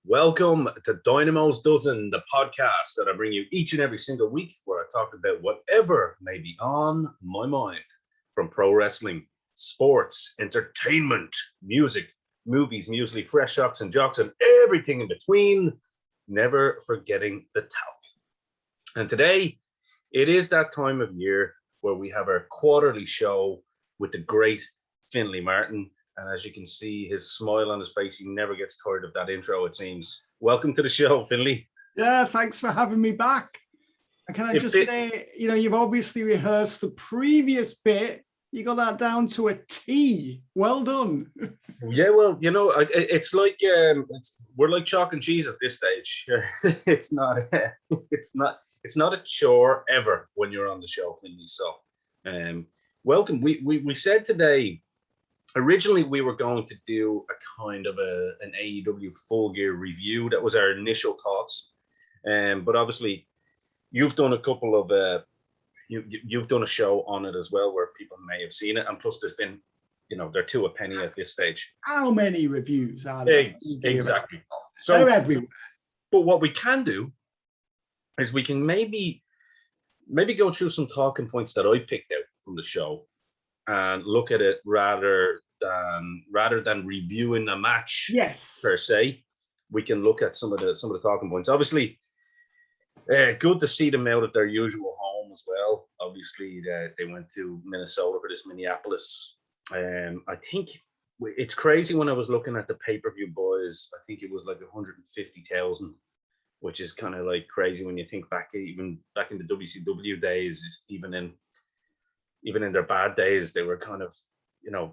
Welcome to Dynamo's Dozen, the podcast that I bring you each and every single week, where I talk about whatever may be on my mind, from pro wrestling, sports, entertainment, music, movies, muesli, fresh shocks and jocks, and everything in between, never forgetting the talk. And today, it is that time of year where we have our quarterly show with the great Finlay Martin. And as you can see, his smile on his face, he never gets tired of that intro, it seems. Welcome to the show, Finlay. Yeah, thanks for having me back. And can I just say, you've obviously rehearsed the previous bit. You got that down to a T. Well done. Yeah, well, it's like we're like chalk and cheese at this stage. It's not a chore ever when you're on the show, Finlay. So, welcome. We said today. Originally, we were going to do a kind of an AEW Full Gear review. That was our initial thoughts. But obviously, you've done a couple of you've done a show on it as well, where people may have seen it. And plus, there's been, they're two a penny at this stage. How many reviews are there? Exactly. So they're everywhere. But what we can do is we can maybe go through some talking points that I picked out from the show, and look at it rather than reviewing a match. Yes. Per se, we can look at some of the talking points. Obviously, good to see them out at their usual home as well. Obviously, they went to Minnesota for this Minneapolis. I think it's crazy when I was looking at the pay-per-view buys. I think it was like 150,000, which is kind of like crazy when you think back, even back in the WCW days, even in their bad days, they were kind of,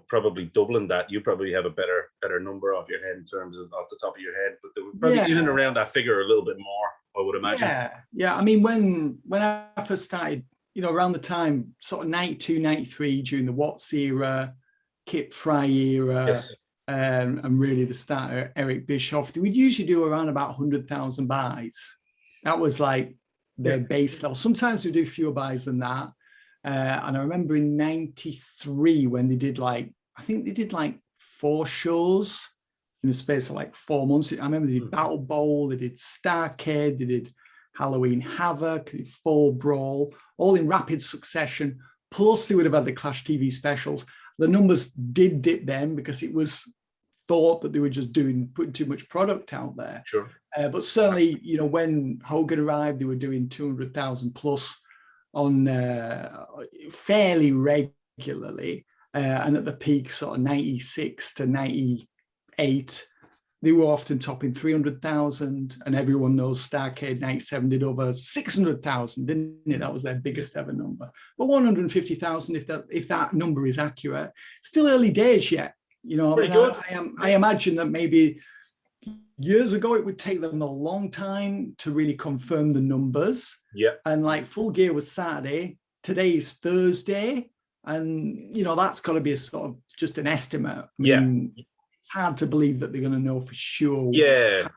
probably doubling that. You probably have a better number off your head in terms of off the top of your head, but they were probably in and around that figure a little bit more, I would imagine. Yeah. I mean, when I first started, around the time, sort of 92, 93, during the Watts era, Kip Fry era, yes. And really the start of Eric Bischoff, we'd usually do around about 100,000 buys. That was like their base level. Sometimes we do fewer buys than that. And I remember in 93 when they did I think they did 4 shows in the space of 4 months. I remember they did Battle Bowl, they did Starrcade, they did Halloween Havoc, they did Fall Brawl, all in rapid succession. Plus they would have had the Clash TV specials. The numbers did dip then because it was thought that they were just putting too much product out there. Sure. But certainly, when Hogan arrived, they were doing 200,000 plus on fairly regularly, and at the peak, sort of 96 to 98, they were often topping 300,000, and everyone knows Starrcade 97 did over 600,000, didn't it? That was their biggest ever number. But 150,000, if that number is accurate, still early days yet. I imagine that maybe years ago, it would take them a long time to really confirm the numbers. Yeah. And Full Gear was Saturday. Today is Thursday. And, that's got to be a sort of just an estimate. I mean, it's hard to believe that they're going to know for sure. Yeah.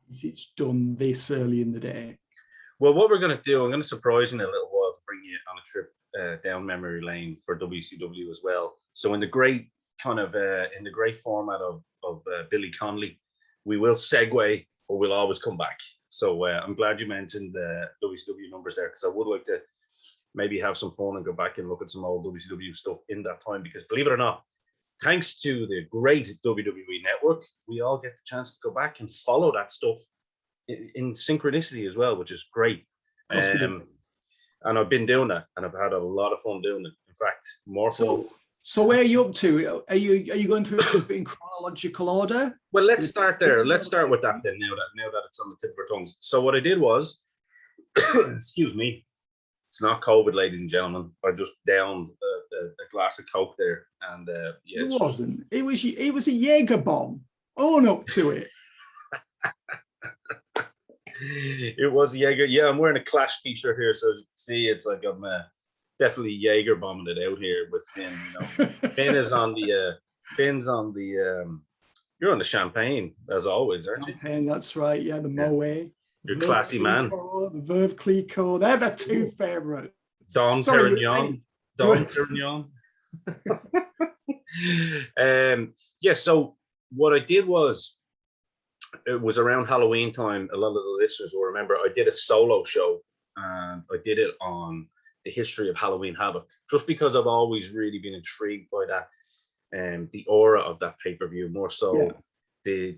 It's done this early in the day. Well, what we're going to do, I'm going to surprise you in a little while to bring you on a trip down memory lane for WCW as well. So in the great format of Billy Connolly, we will segue, or we'll always come back. So I'm glad you mentioned the WCW numbers there, because I would like to maybe have some fun and go back and look at some old WCW stuff in that time, because believe it or not, thanks to the great WWE Network, we all get the chance to go back and follow that stuff in synchronicity as well, which is great. And I've been doing that, and I've had a lot of fun doing it. In fact, more fun. So where are you up to? Are you going through it in chronological order? Well, let's start there. Let's start with that then. Now that it's on the tip of our tongues. So what I did was, excuse me, it's not COVID, ladies and gentlemen. I just downed a glass of Coke there, and it wasn't. It was a Jaeger bomb. Own up to it. It was a Jaeger. Yeah, I'm wearing a Clash t-shirt here, so as you can see, it's like I'm definitely Jaeger bombing it out here with Finn. Finn is on the Finn's on the you're on the champagne as always, aren't you? Champagne, that's right. Yeah, the Moet. You're a classy man. The Verve Clicquot. They're the two favourites. Don Perignon. Don Perignon. So what I did was it was around Halloween time. A lot of the listeners will remember I did a solo show, and I did it on the history of Halloween Havoc, just because I've always really been intrigued by that, and the aura of that pay-per-view, more Yeah. so the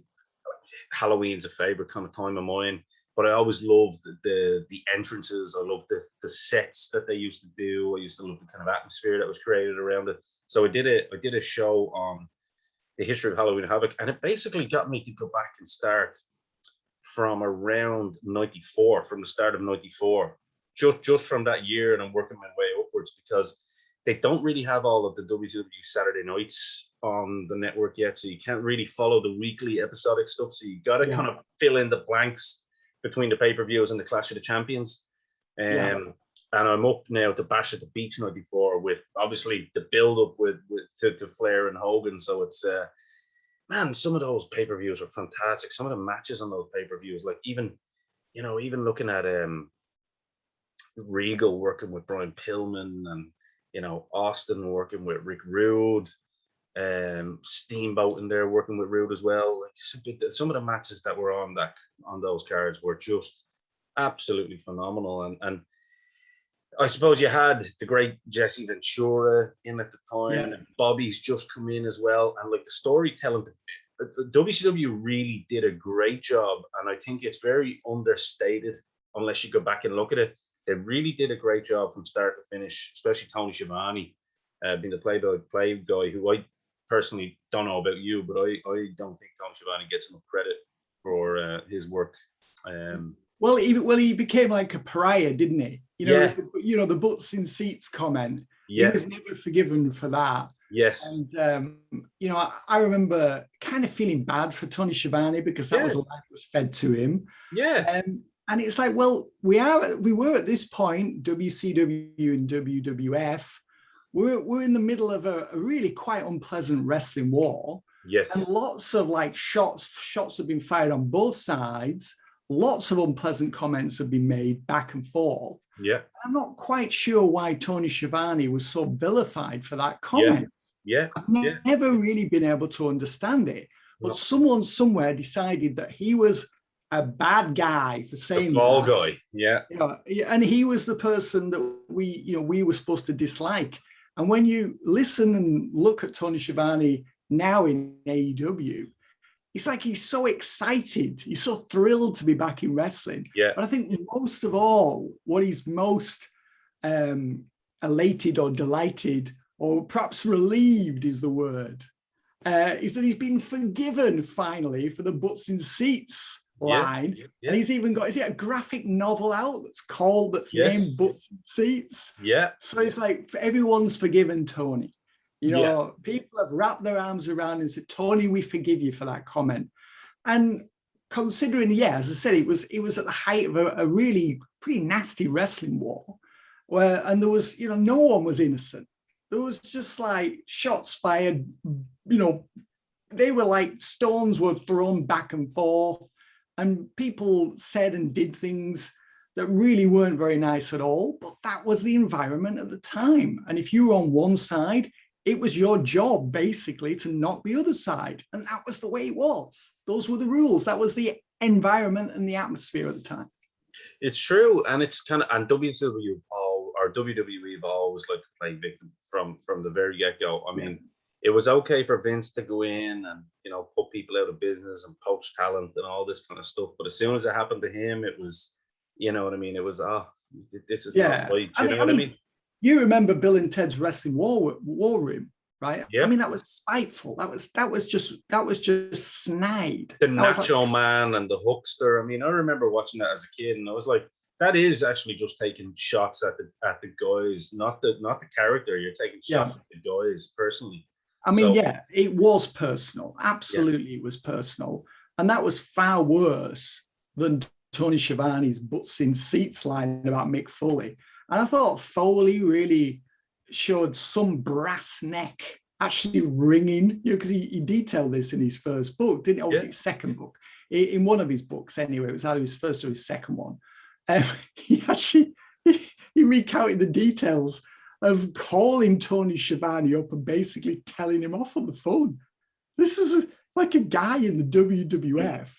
Halloween's a favorite kind of time of mine. But I always loved the entrances. I loved the sets that they used to do. I used to love the kind of atmosphere that was created around it. So I did a show on the history of Halloween Havoc, and it basically got me to go back and start from around '94, from the start of '94, just from that year, and I'm working my way upwards, because they don't really have all of the WWE Saturday nights on the network yet, so you can't really follow the weekly episodic stuff. So you got to kind of fill in the blanks between the pay-per-views and the Clash of the Champions. And I'm up now to Bash at the Beach '94, with obviously the build-up to Flair and Hogan. So it's man, some of those pay-per-views are fantastic. Some of the matches on those pay-per-views, like even looking at Regal working with Brian Pillman, and Austin working with Rick Rude, Steamboat in there working with Rude as well. Like, some of the matches that were on those cards were just absolutely phenomenal. And I suppose you had the great Jesse Ventura in at the time, and Bobby's just come in as well. And like the storytelling, WCW really did a great job, and I think it's very understated unless you go back and look at it. They really did a great job from start to finish, especially Tony Schiavone, being the play-by-play guy, who I personally don't know about you, but I don't think Tony Schiavone gets enough credit for his work. Well, he became like a pariah, didn't he? The butts in seats comment. He was never forgiven for that. Yes. And I remember kind of feeling bad for Tony Schiavone, because that was a life that was fed to him. Yeah. And it's like, well, we were at this point, WCW and WWF, we're in the middle of a really quite unpleasant wrestling war. Yes. And lots of like shots have been fired on both sides. Lots of unpleasant comments have been made back and forth. Yeah. I'm not quite sure why Tony Schiavone was so vilified for that comment. Yeah. I've never really been able to understand it. But someone somewhere decided that he was a bad guy for saying the fall that. Guy. Yeah. And he was the person that we were supposed to dislike. And when you listen and look at Tony Schiavone now in AEW, it's like he's so excited. He's so thrilled to be back in wrestling. Yeah. But I think most of all, what he's most elated or delighted, or perhaps relieved is the word, is that he's been forgiven finally for the butts in seats line. And he's even got, is it a graphic novel out that's named Butts in Seats? Yeah. So it's like everyone's forgiven Tony. People have wrapped their arms around and said, Tony, we forgive you for that comment. And considering, as I said, it was at the height of a really pretty nasty wrestling war, and there was, no one was innocent. There was just like shots fired, they were like stones were thrown back and forth, and people said and did things that really weren't very nice at all. But that was the environment at the time. And if you were on one side, it was your job basically to knock the other side. And that was the way it was. Those were the rules. That was the environment and the atmosphere at the time. It's true. And it's kind of, and WWE have always liked to play victim from the very get-go. I mean, it was okay for Vince to go in and, put people out of business and poach talent and all this kind of stuff. But as soon as it happened to him, it was, you know what I mean? It was, this is not right. You know what I mean? You remember Bill and Ted's Wrestling War Room, right? Yeah. I mean, that was spiteful. That was just snide. The Nacho Man and the Hookster. I mean, I remember watching that as a kid, and I was like, that is actually just taking shots at the guys, not the character. You're taking shots at the guys personally. I mean, it was personal. Absolutely, it was personal, and that was far worse than Tony Schiavone's butts in seats line about Mick Foley. And I thought Foley really showed some brass neck actually ringing, because he detailed this in his first book, didn't he? Obviously, his second book. In one of his books, anyway, it was either his first or his second one. He recounted the details of calling Tony Schiavone up and basically telling him off on the phone. This is like a guy in the WWF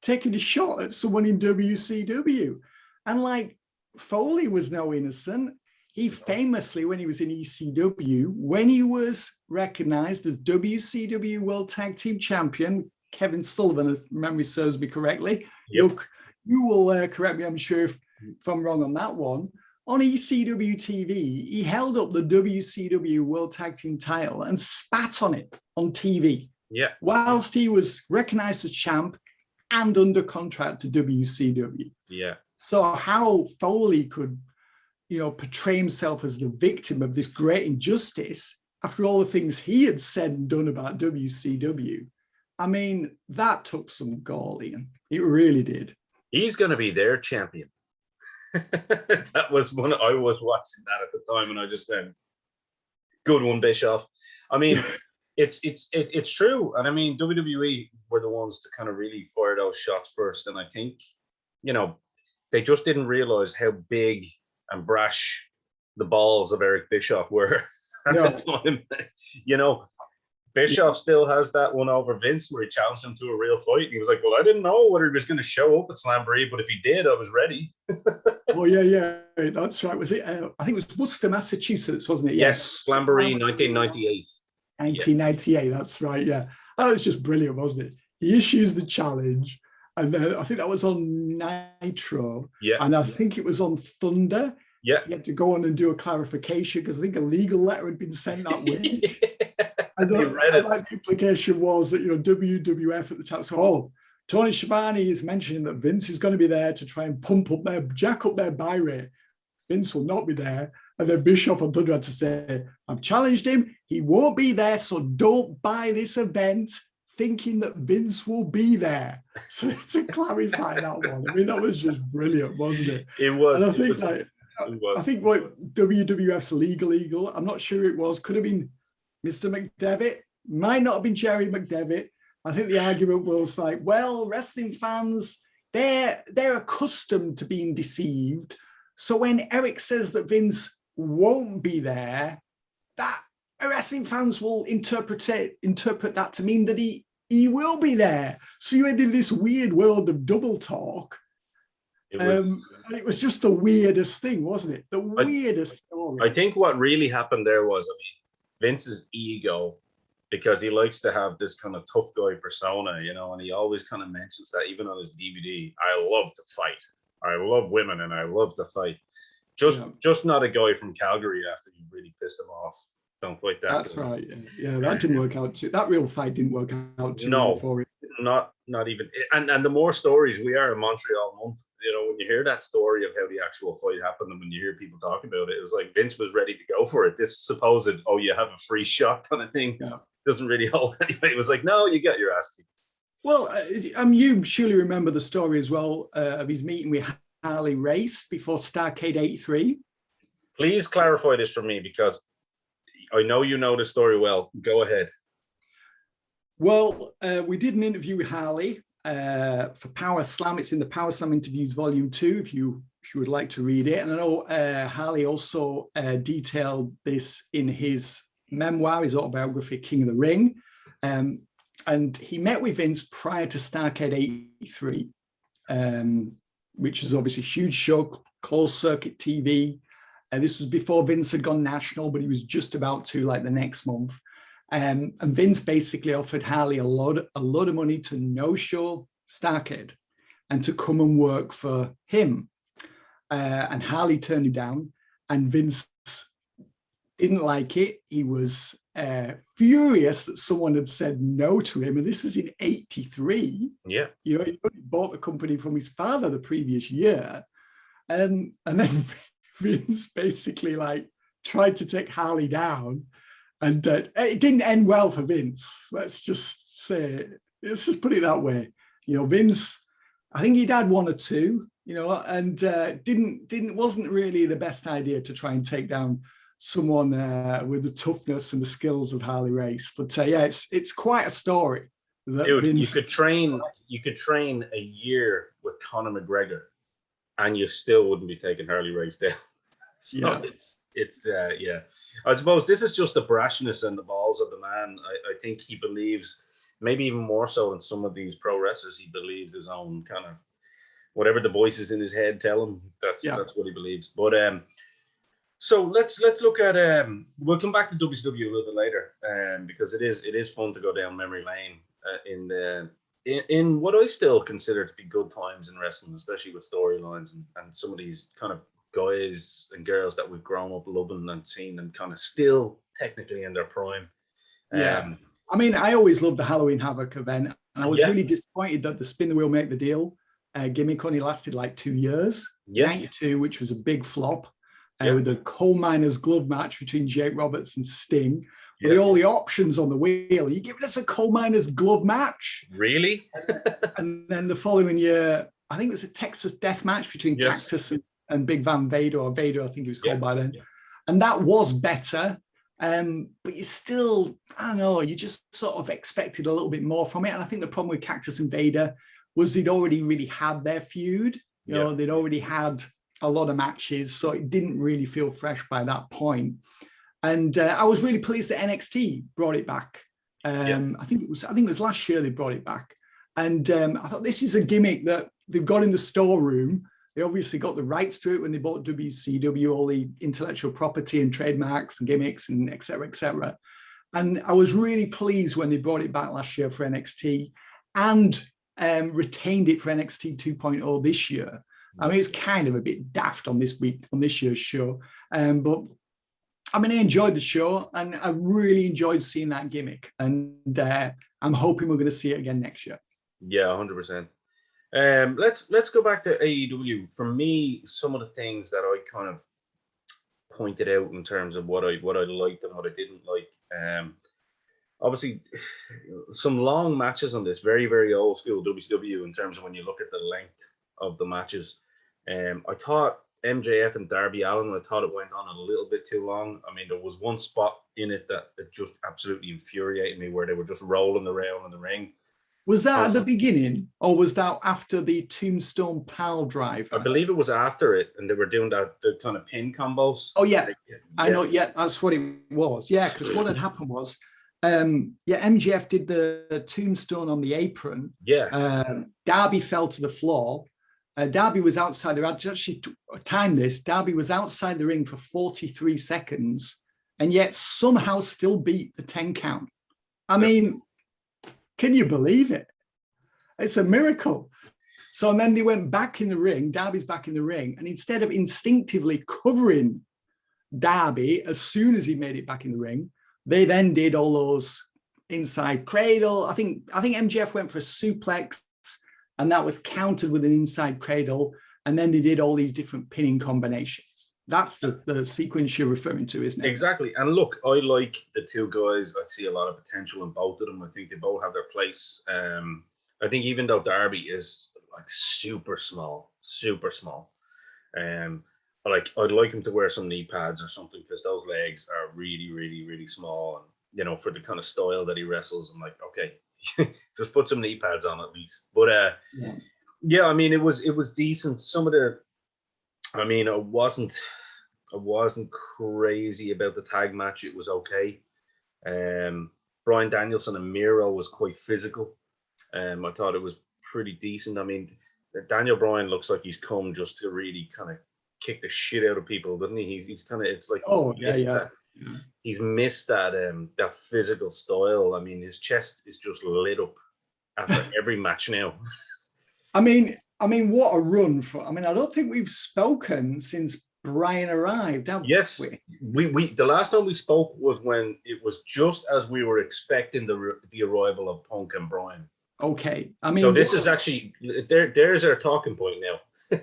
taking a shot at someone in WCW. And like Foley was no innocent. He famously, when he was in ECW, when he was recognized as WCW World Tag Team Champion, Kevin Sullivan, if memory serves me correctly, you will correct me, I'm sure, if I'm wrong on that one. On ECW TV, he held up the WCW World Tag Team title and spat on it on TV. Yeah. Whilst he was recognized as champ and under contract to WCW. Yeah. So how Foley could, portray himself as the victim of this great injustice after all the things he had said and done about WCW, I mean, that took some gall, Ian. It really did. He's going to be their champion. That was one. I was watching that at the time, and I just went, "Good one, Bischoff." I mean, it's true, and I mean, WWE were the ones to kind of really fire those shots first, and I think, they just didn't realize how big and brash the balls of Eric Bischoff were at the time. Bischoff still has that one over Vince where he challenged him to a real fight. And he was like, well, I didn't know whether he was going to show up at Slamboree, but if he did, I was ready. Oh, yeah, that's right. Was it? I think it was Worcester, Massachusetts, wasn't it? Yes, Slamboree, 1998. 1998, that's right, yeah. That was just brilliant, wasn't it? He issues the challenge, and then I think that was on Nitro, and I think it was on Thunder. Yeah. He had to go on and do a clarification because I think a legal letter had been sent that week. And the implication was that, WWF at the time, so, Tony Schiavone is mentioning that Vince is going to be there to try and jack up their buy rate. Vince will not be there. And then Bischoff on Thunder had to say, I've challenged him. He won't be there, so don't buy this event thinking that Vince will be there. So to clarify that one, I mean, that was just brilliant, wasn't it? It was. And I think what WWF's legal, I'm not sure it was, could have been Mr. McDevitt, might not have been Jerry McDevitt. I think the argument was like, well, wrestling fans, they're accustomed to being deceived. So when Eric says that Vince won't be there, that wrestling fans will interpret that to mean that he will be there. So you end in this weird world of double talk. And it was just the weirdest thing, wasn't it? The weirdest story. I think what really happened there was, Vince's ego, because he likes to have this kind of tough guy persona, and he always kind of mentions that even on his DVD. I love to fight. I love women and I love to fight. Just not a guy from Calgary after you really pissed him off. Don't fight that. That's right. Yeah, that didn't work out too. That real fight didn't work out too well for him. Not even. And the more stories, we are in Montreal month. When you hear that story of how the actual fight happened, and when you hear people talk about it, it was like Vince was ready to go for it. This supposed, you have a free shot kind of thing doesn't really hold anyway. It was like, no, you got your ass kicked. Well, you surely remember the story as well of his meeting with Harley Race before Starrcade 83. Please clarify this for me, because I know you know the story well. Go ahead. Well, we did an interview with Harley for Power Slam. It's in the Power Slam Interviews Volume 2, if you would like to read it. And I know Harley also detailed this in his memoir, his autobiography, King of the Ring. And he met with Vince prior to Starrcade 83, which is obviously a huge show, closed circuit TV. This was before Vince had gone national, but he was just about to, like, the next month. And Vince basically offered Harley a lot of money to no-show Starrcade and to come and work for him. And Harley turned him down, and Vince didn't like it. He was furious that someone had said no to him. And this was in 83. Yeah. He bought the company from his father the previous year. And then Vince basically tried to take Harley down. And it didn't end well for Vince. Let's just put it that way. Vince, I think he'd had one or two, and wasn't really the best idea to try and take down someone with the toughness and the skills of Harley Race. But it's quite a story. Dude, Vince, you could train a year with Conor McGregor, and you still wouldn't be taking Harley Race down. So it's I suppose this is just the brashness and the balls of the man. I think he believes maybe even more so than some of these pro wrestlers. He believes his own kind of whatever the voices in his head tell him. That's what he believes. But so let's look at we'll come back to WCW a little bit later, because it is fun to go down memory lane in what I still consider to be good times in wrestling, especially with storylines and some of these kind of guys and girls that we've grown up loving and seen and kind of still technically in their prime. I mean, I always loved the Halloween Havoc event, and I was really disappointed that the spin the wheel make the deal gimmick only lasted like 2 years. 92, which was a big flop, with a coal miner's glove match between Jake Roberts and Sting. With all the options on the wheel, you giving us a coal miner's glove match? Really? And then the following year, I think it was a Texas death match between Cactus and Big Van Vader, or Vader, I think he was called by then. And that was better. But you still, I don't know, you just sort of expected a little bit more from it. And I think the problem with Cactus and Vader was they'd already really had their feud. You know, they'd already had a lot of matches, so it didn't really feel fresh by that point. And I was really pleased that NXT brought it back. I think it was last year they brought it back. And I thought this is a gimmick that they've got in the storeroom. They obviously got the rights to it when they bought WCW, all the intellectual property and trademarks and gimmicks and et cetera, et cetera. And I was really pleased when they brought it back last year for NXT and retained it for NXT 2.0 this year. I mean, it's kind of a bit daft on this year's show. But I mean, I enjoyed the show and I really enjoyed seeing that gimmick. And I'm hoping we're going to see it again next year. Yeah, 100%. Let's go back to AEW. For me, some of the things that I kind of pointed out in terms of what I liked and what I didn't like. Obviously, some long matches on this, very, very old school WCW in terms of when you look at the length of the matches. I thought MJF and Darby Allin, I thought it went on a little bit too long. I mean, there was one spot in it that just absolutely infuriated me where they were just rolling around in the ring. Was that at the beginning, or was that after the Tombstone Pile Driver? I believe it was after it, and they were doing the kind of pin combos. Oh, yeah. I know, that's what it was. Yeah, because what had happened was, MJF did the Tombstone on the apron. Yeah. Darby fell to the floor. Darby was outside. I actually timed this. Darby was outside the ring for 43 seconds, and yet somehow still beat the 10 count. I mean, can you believe it? It's a miracle. So and then they went back in the ring. Darby's back in the ring. And instead of instinctively covering Darby as soon as he made it back in the ring, they then did all those inside cradle. I think MJF went for a suplex, and that was countered with an inside cradle. And then they did all these different pinning combinations. That's the sequence you're referring to, isn't it? Exactly. And look, I like the two guys. I see a lot of potential in both of them. I think they both have their place. I think even though Darby is like super small, like I'd like him to wear some knee pads or something, because those legs are really, really, really small. And, you know, for the kind of style that he wrestles, I'm like, okay, just put some knee pads on at least. But I mean, it was decent. Some of the, I mean, I wasn't crazy about the tag match. It was okay. Bryan Danielson and Miro was quite physical. I thought it was pretty decent. I mean, Daniel Bryan looks like he's come just to really kind of kick the shit out of people, doesn't he? He's kind of, it's like he's missed that physical style. I mean, his chest is just lit up after every match now. I mean, what a run for! I mean, I don't think we've spoken since Brian arrived. Yes, we the last time we spoke was when it was just as we were expecting the arrival of Punk and Brian. Okay, I mean, so this is actually there's our talking point now.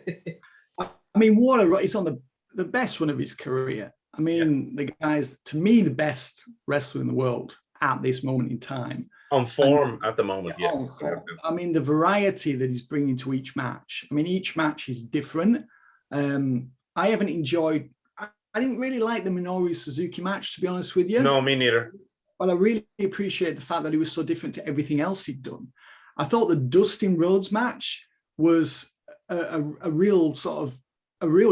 I mean, he's on the best run of his career. I mean, the guy's, to me, the best wrestler in the world at this moment in time. On form at the moment, yeah. On form. I mean, the variety that he's bringing to each match. I mean, each match is different. I haven't enjoyed. I didn't really like the Minoru Suzuki match, to be honest with you. No, me neither. But I really appreciate the fact that he was so different to everything else he'd done. I thought the Dustin Rhodes match was a real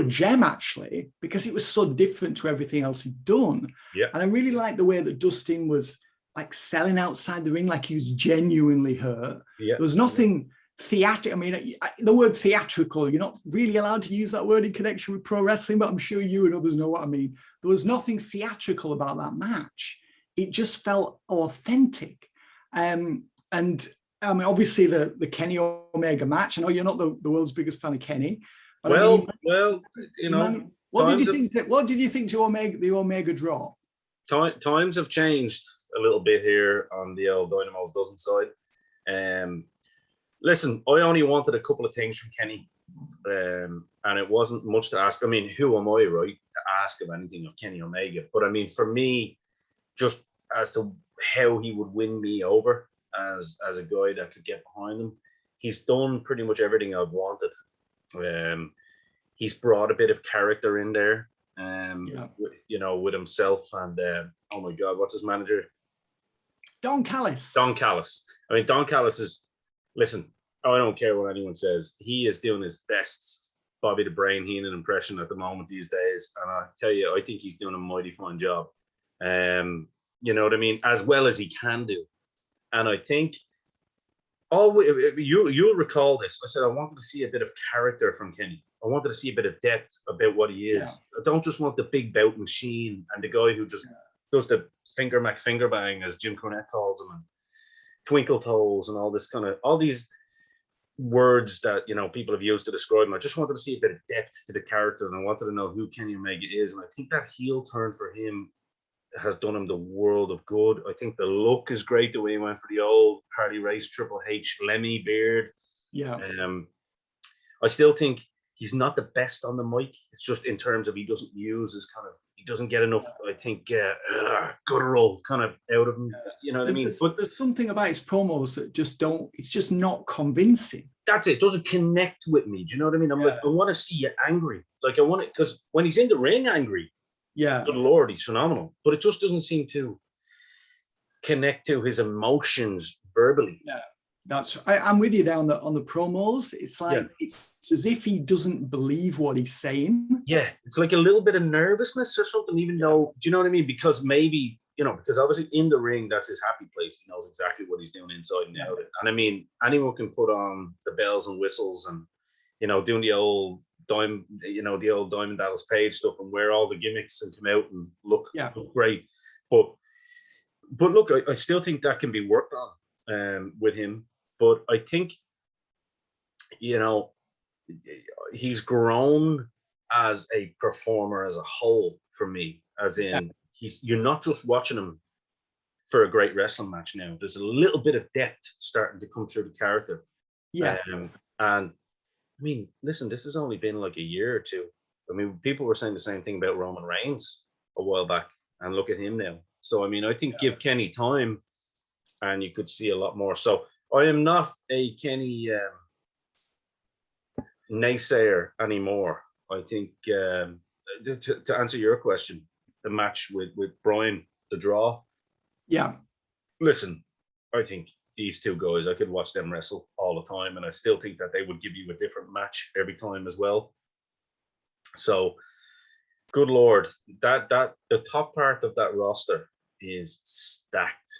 gem, actually, because it was so different to everything else he'd done. Yeah. And I really liked the way that Dustin was like selling outside the ring, like he was genuinely hurt. Yeah. There was nothing theatrical. I mean, the word theatrical, you're not really allowed to use that word in connection with pro wrestling, but I'm sure you and others know what I mean. There was nothing theatrical about that match. It just felt authentic. And I mean, obviously the Kenny Omega match, I know you're not the world's biggest fan of Kenny, but Well, what did you think to the Omega draw? Times have changed a little bit here on the old Dynamo's dozen side. Listen, I only wanted a couple of things from Kenny, and it wasn't much to ask. I mean, who am I, right, to ask of anything of Kenny Omega? But I mean, for me, just as to how he would win me over as a guy that could get behind him, he's done pretty much everything I've wanted. He's brought a bit of character in there, with himself and oh my God, what's his manager? Don Callis. I mean, Don Callis is, listen, I don't care what anyone says. He is doing his best Bobby the Brain Heenan impression at the moment these days. And I tell you, I think he's doing a mighty fine job. You know what I mean? As well as he can do. And I think, you'll recall this. I said I wanted to see a bit of character from Kenny. I wanted to see a bit of depth about what he is. Yeah. I don't just want the big bout machine and the guy who just does the finger bang, as Jim Cornette calls him, and twinkle toes and all this kind of, all these words that, people have used to describe him. I just wanted to see a bit of depth to the character, and I wanted to know who Kenny Omega is. And I think that heel turn for him has done him the world of good. I think the look is great, the way he went for the old Harley Race Triple H Lemmy beard. Yeah. I still think he's not the best on the mic. It's just in terms of he doesn't get enough, I think, guttural kind of out of him. You know what I mean? But there's something about his promos that it's just not convincing. That's it. It doesn't connect with me. Do you know what I mean? I'm like, I want to see you angry. Like, I want it, because when he's in the ring angry, good Lord, he's phenomenal. But it just doesn't seem to connect to his emotions verbally. Yeah. I'm with you there on the promos. It's like it's as if he doesn't believe what he's saying. Yeah, it's like a little bit of nervousness or something, even though, do you know what I mean? Because maybe, because obviously in the ring, that's his happy place. He knows exactly what he's doing inside and out. And I mean, anyone can put on the bells and whistles and, doing the old Diamond Dallas Page stuff and wear all the gimmicks and come out and look great. But look, I still think that can be worked on with him. But I think, he's grown as a performer as a whole for me, as in you're not just watching him for a great wrestling match now. There's a little bit of depth starting to come through the character. Yeah. And I mean, listen, this has only been like a year or two. I mean, people were saying the same thing about Roman Reigns a while back, and look at him now. So, I mean, I think give Kenny time and you could see a lot more. So, I am not a Kenny naysayer anymore. I think to answer your question, the match with Brian, the draw. Yeah. Listen, I think these two guys, I could watch them wrestle all the time, and I still think that they would give you a different match every time as well. So, good Lord, that the top part of that roster is stacked.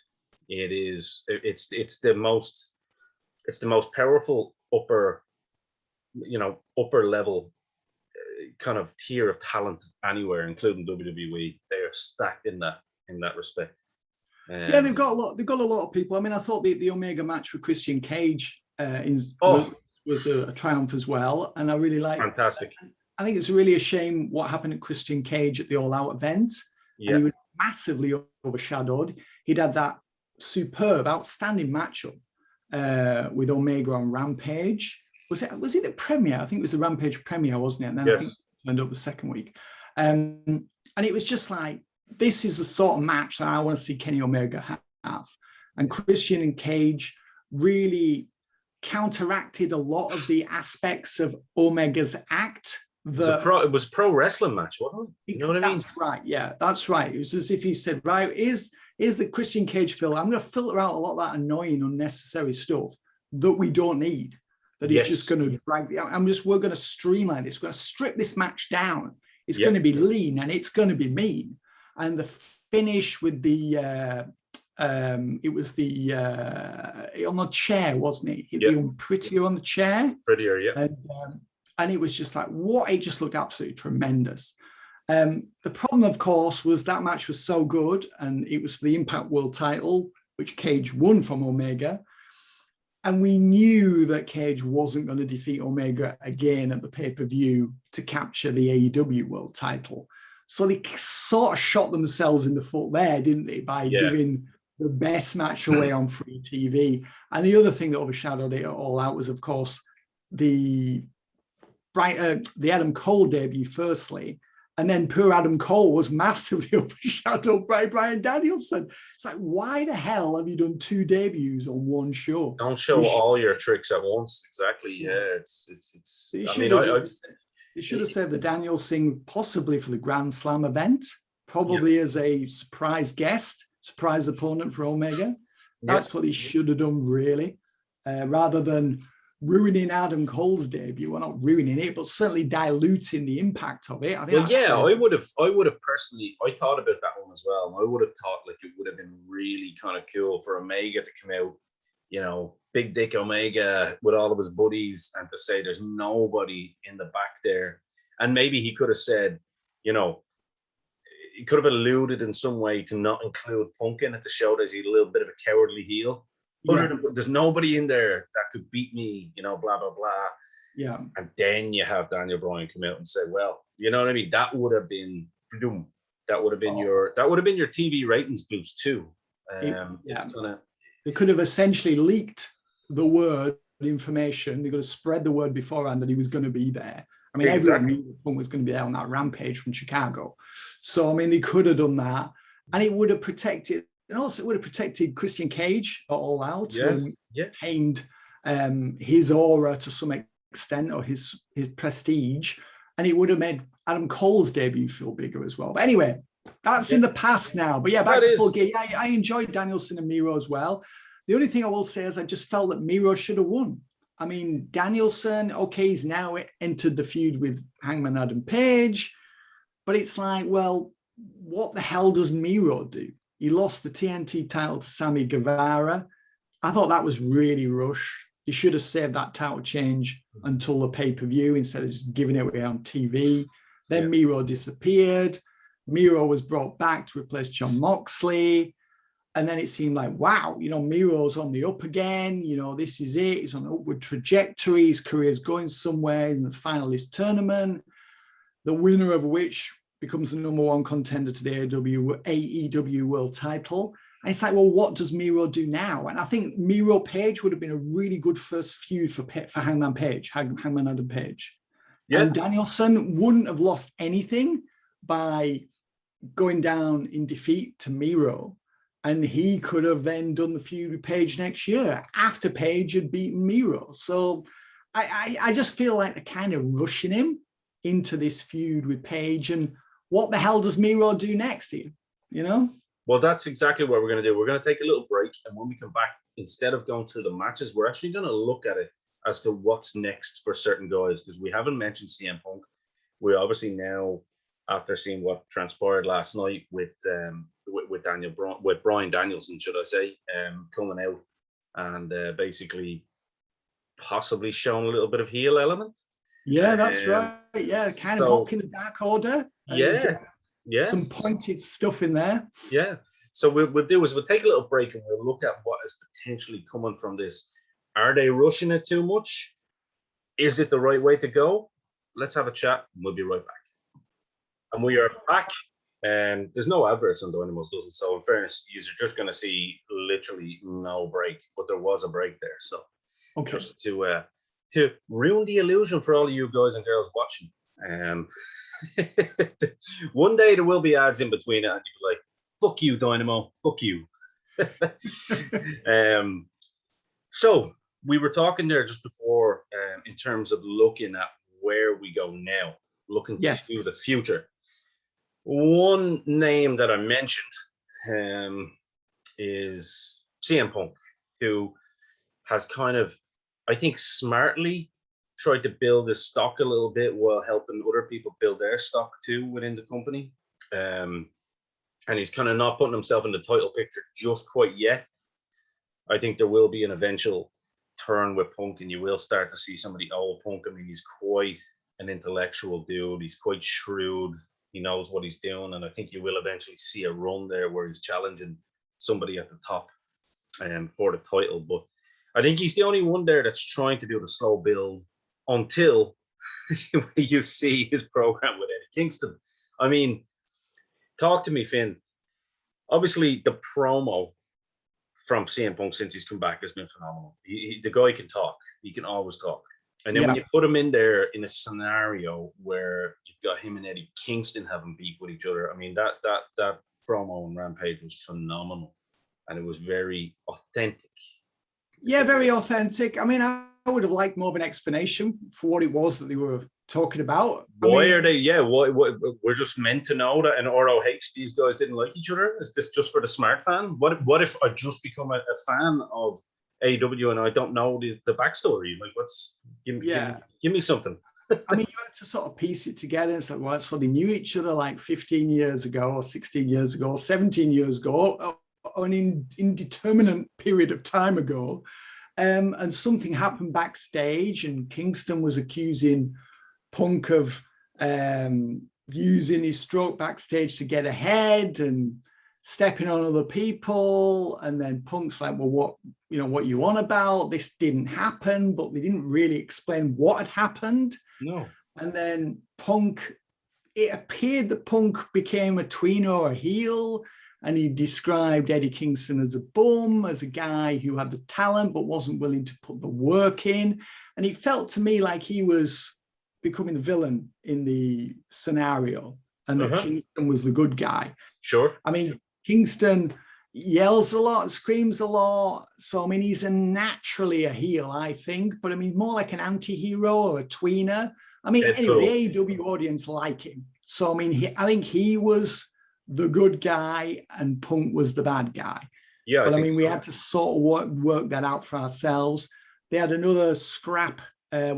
It's the most powerful upper level kind of tier of talent anywhere, including WWE. They are stacked in that respect. They've got a lot of people. I mean, I thought the Omega match with Christian Cage was a triumph as well, and I really like. Fantastic. I think it's really a shame what happened at Christian Cage at the All Out event. Yeah. And he was massively overshadowed. He'd had that superb, outstanding matchup with Omega on Rampage. Was it the premiere? I think it was the Rampage premiere, wasn't it? And then I think it turned up the second week. And it was just like, this is the sort of match that I want to see Kenny Omega have. And Christian and Cage really counteracted a lot of the aspects of Omega's act. It was a pro wrestling match, wasn't it? You know what I mean? That's right. Yeah, that's right. It was as if he said, right, here's the Christian Cage filler. I'm going to filter out a lot of that annoying, unnecessary stuff that we don't need. That is just going to drag the out. We're going to streamline this. We're going to strip this match down. It's going to be lean and it's going to be mean. And the finish with the It was the on the chair, wasn't it? Yeah. The prettier on the chair. Prettier, yeah. And it was just like, what? It just looked absolutely tremendous. The problem, of course, was that match was so good, and it was for the Impact World title, which Cage won from Omega. And we knew that Cage wasn't going to defeat Omega again at the pay-per-view to capture the AEW World title. So they sort of shot themselves in the foot there, didn't they, by giving the best match away on free TV. And the other thing that overshadowed it all out was, of course, the Adam Cole debut, firstly. And then poor Adam Cole was massively overshadowed by Bryan Danielson. It's like, why the hell have you done 2 debuts on one show? Don't show all your tricks at once. Exactly. Yeah. It's. You should have saved the Danielson possibly for the Grand Slam event, probably as a surprise guest, surprise opponent for Omega. That's what he should have done, really, rather than ruining Adam Cole's debut. Well, not ruining it, but certainly diluting the impact of it. I think I would have personally, I thought about that one as well. I would have thought like it would have been really kind of cool for Omega to come out, you know, Big Dick Omega with all of his buddies, and to say there's nobody in the back there. And maybe he could have said, you know, he could have alluded in some way to not include Punk in it to show that he's a little bit of a cowardly heel. There's nobody in there that could beat me, you know, blah, blah, blah. Yeah. And then you have Daniel Bryan come out and say, well, you know what I mean? That would have been your TV ratings boost too. They could have essentially leaked the word, the information. They could have spread the word beforehand that he was going to be there. I mean, everyone knew Punk was going to be there on that rampage from Chicago. So, I mean, they could have done that, and it would have protected. And also, it would have protected Christian Cage all out, retained his aura to some extent, or his prestige, and it would have made Adam Cole's debut feel bigger as well. But anyway, that's in the past now. But yeah, back to Full Gear. I enjoyed Danielson and Miro as well. The only thing I will say is I just felt that Miro should have won. I mean, Danielson, okay, he's now entered the feud with Hangman Adam Page, but it's like, well, what the hell does Miro do? He lost the TNT title to Sammy Guevara. I thought that was really rushed. He should have saved that title change until the pay-per-view instead of just giving it away on TV. Then Miro disappeared. Miro was brought back to replace Jon Moxley. And then it seemed like, wow, you know, Miro's on the up again. You know, this is it. He's on an upward trajectory. His career's going somewhere. He's in the finalist tournament, the winner of which becomes the number 1 contender to the AEW World title. And it's like, well, what does Miro do now? And I think Miro Page would have been a really good first feud for Hangman Page, Hangman Adam Page. Yeah. And Danielson wouldn't have lost anything by going down in defeat to Miro. And he could have then done the feud with Page next year after Page had beaten Miro. So I just feel like they're kind of rushing him into this feud with Page. And what the hell does Miro do next here? You know? Well, that's exactly what we're going to do. We're going to take a little break. And when we come back, instead of going through the matches, we're actually going to look at it as to what's next for certain guys, because we haven't mentioned CM Punk. We obviously now, after seeing what transpired last night with Bryan Danielson, should I say, coming out and basically possibly showing a little bit of heel element. Yeah, that's right. Yeah, kind of mocking the Dark Order. And, some pointed stuff in there. Yeah. So we'll do is we'll take a little break and we'll look at what is potentially coming from this. Are they rushing it too much? Is it the right way to go? Let's have a chat and we'll be right back. And we are back. And there's no adverts on Dynamo, does it? So in fairness, you're just going to see literally no break, but there was a break there. So just to ruin the illusion for all of you guys and girls watching. One day there will be ads in between it, and you'll be like, "Fuck you, Dynamo! Fuck you." So we were talking there just before, in terms of looking at where we go now, looking to the future. One name that I mentioned is CM Punk, who has kind of, I think, smartly tried to build his stock a little bit while helping other people build their stock too within the company. And and he's kind of not putting himself in the title picture just quite yet. I think there will be an eventual turn with Punk, and you will start to see some of the old Punk. I mean, he's quite an intellectual dude. He's quite shrewd. He knows what he's doing, and I think you will eventually see a run there where he's challenging somebody at the top for the title. But I think he's the only one there that's trying to do the slow build until you see his program with Eddie Kingston. I mean, talk to me, Finn. Obviously, the promo from CM Punk since he's come back has been phenomenal. The guy can talk. He can always talk. And then when you put him in there in a scenario where you've got him and Eddie Kingston having beef with each other, I mean, that promo on Rampage was phenomenal. And it was very authentic. Yeah, very authentic. I mean, I would have liked more of an explanation for what it was that they were talking about. Why are they? Yeah, why we're just meant to know that in ROH these guys didn't like each other? Is this just for the smart fan? What if I just become a fan of AEW and I don't know the backstory? Like, give me something. I mean, you had to sort of piece it together. It's like, well, so they knew each other like 15 years ago or 16 years ago or 17 years ago or an indeterminate period of time ago. And something happened backstage, and Kingston was accusing Punk of using his stroke backstage to get ahead and stepping on other people. And then Punk's like, well, what you on about? This didn't happen, but they didn't really explain what had happened. No. And then it appeared that Punk became a tweener or a heel, and he described Eddie Kingston as a bum, as a guy who had the talent but wasn't willing to put the work in. And it felt to me like he was becoming the villain in the scenario, and that Kingston was the good guy. Sure. I mean, Kingston yells a lot, screams a lot. So, I mean, he's naturally a heel, I think, but I mean, more like an anti-hero or a tweener. I mean, anyway, the AEW audience like him. So, I mean, I think he was the good guy and Punk was the bad guy. Yeah. But I mean, we had to sort of work that out for ourselves. They had another scrap. They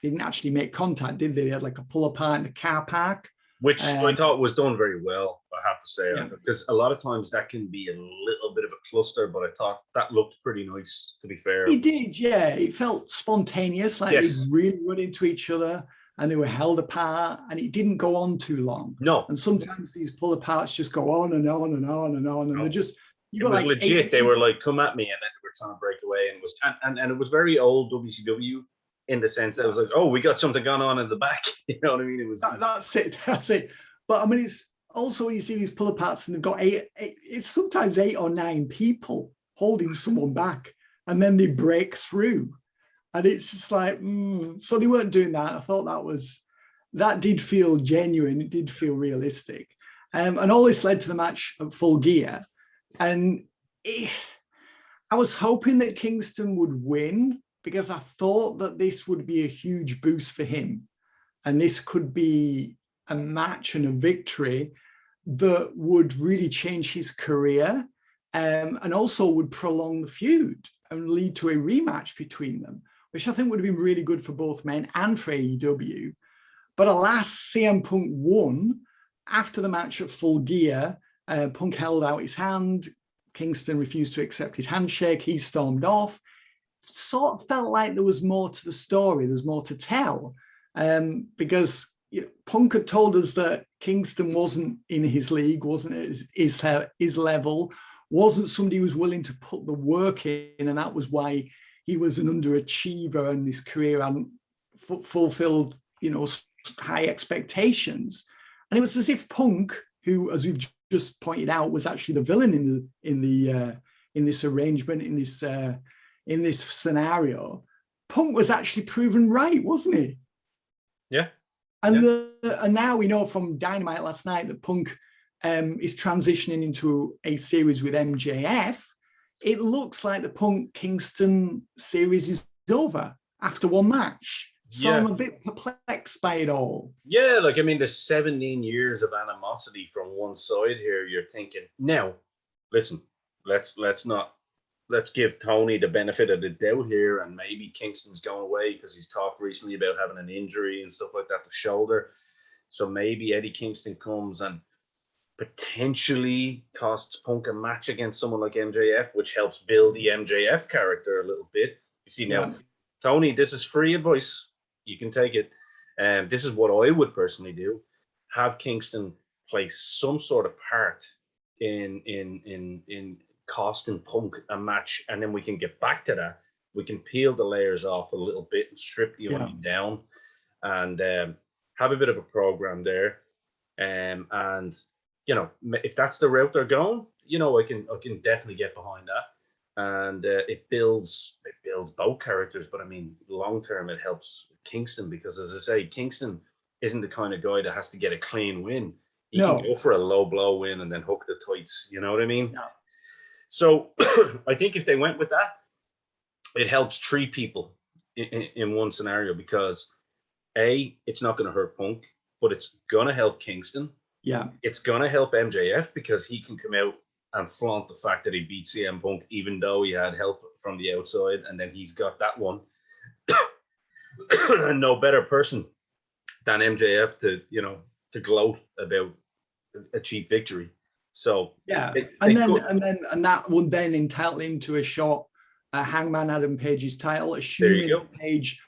didn't actually make contact, did they? They had like a pull apart in the car park. Which I thought was done very well, I have to say. Because a lot of times that can be a little bit of a cluster, but I thought that looked pretty nice, to be fair. It did, yeah. It felt spontaneous, like they really run into each other and they were held apart, and it didn't go on too long. No. And sometimes these pull aparts just go on and on and on and on, and they're just... It was like legit. They were like, come at me, and then they were trying to break away. And it was and it was very old WCW in the sense that it was like, oh, we got something going on in the back. You know what I mean? It was that's it. But I mean, it's also when you see these pull aparts and they've got it's sometimes 8 or 9 people holding someone back, and then they break through. And it's just like, so they weren't doing that. I thought that did feel genuine. It did feel realistic. And all this led to the match at Full Gear. And I was hoping that Kingston would win, because I thought that this would be a huge boost for him. And this could be a match and a victory that would really change his career, and also would prolong the feud and lead to a rematch between them, which I think would have been really good for both men and for AEW. But alas, CM Punk won. After the match at Full Gear, Punk held out his hand. Kingston refused to accept his handshake. He stormed off. Sort of felt like there was more to the story. There's more to tell, because Punk had told us that Kingston wasn't in his league, wasn't at his level, wasn't somebody who was willing to put the work in, and that was why he was an underachiever and his career hadn't fulfilled, high expectations. And it was as if Punk, who, as we've just pointed out, was actually the villain in this arrangement, in this scenario, Punk was actually proven right, wasn't he? Yeah. And now we know from Dynamite last night that Punk is transitioning into a series with MJF. It looks like the Punk Kingston series is over after one match. So I'm a bit perplexed by it all. Yeah, like, I mean, there's 17 years of animosity from one side here. You're thinking, now, listen, let's give Tony the benefit of the doubt here, and maybe Kingston's going away because he's talked recently about having an injury and stuff like that, the shoulder. So maybe Eddie Kingston comes and potentially costs Punk a match against someone like MJF, which helps build the MJF character a little bit. You see now, Tony, this is free advice. You can take it. This is what I would personally do. Have Kingston play some sort of part in costing Punk a match, and then we can get back to that. We can peel the layers off a little bit and strip the onion down, and have a bit of a program there. And if that's the route they're going, I can definitely get behind that. And it builds both characters, but I mean, long term it helps Kingston, because, as I say, Kingston isn't the kind of guy that has to get a clean win. He can go for a low blow win and then hook the tights. You know what I mean? No. So I think if they went with that, it helps three people in one scenario, because it's not going to hurt Punk, but it's going to help Kingston. Yeah. It's going to help MJF, because he can come out and flaunt the fact that he beat CM Punk, even though he had help from the outside, and then he's got that one. And no better person than MJF to gloat about a cheap victory. So and that would then entitle him to a shot at Hangman Adam Page's title, assuming Page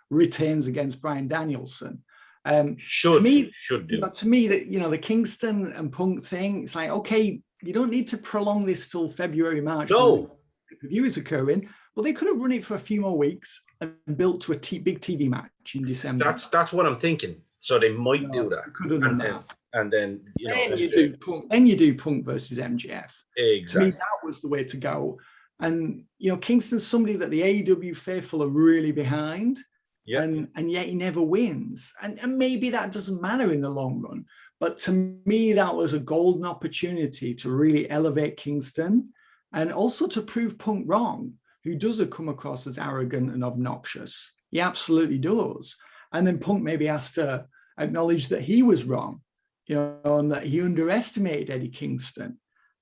retains against Bryan Danielson. To me, the Kingston and Punk thing, it's like, okay, you don't need to prolong this till February, March. No. The view is occurring, but they could have run it for a few more weeks and built to a big TV match in December. That's what I'm thinking. So they might do that. Could have done that. And then you do Punk versus MJF. Exactly. To me, that was the way to go. And Kingston's somebody that the AEW faithful are really behind. Yeah. And yet he never wins. And maybe that doesn't matter in the long run. But to me, that was a golden opportunity to really elevate Kingston, and also to prove Punk wrong, who does come across as arrogant and obnoxious. He absolutely does. And then Punk maybe has to acknowledge that he was wrong, and that he underestimated Eddie Kingston.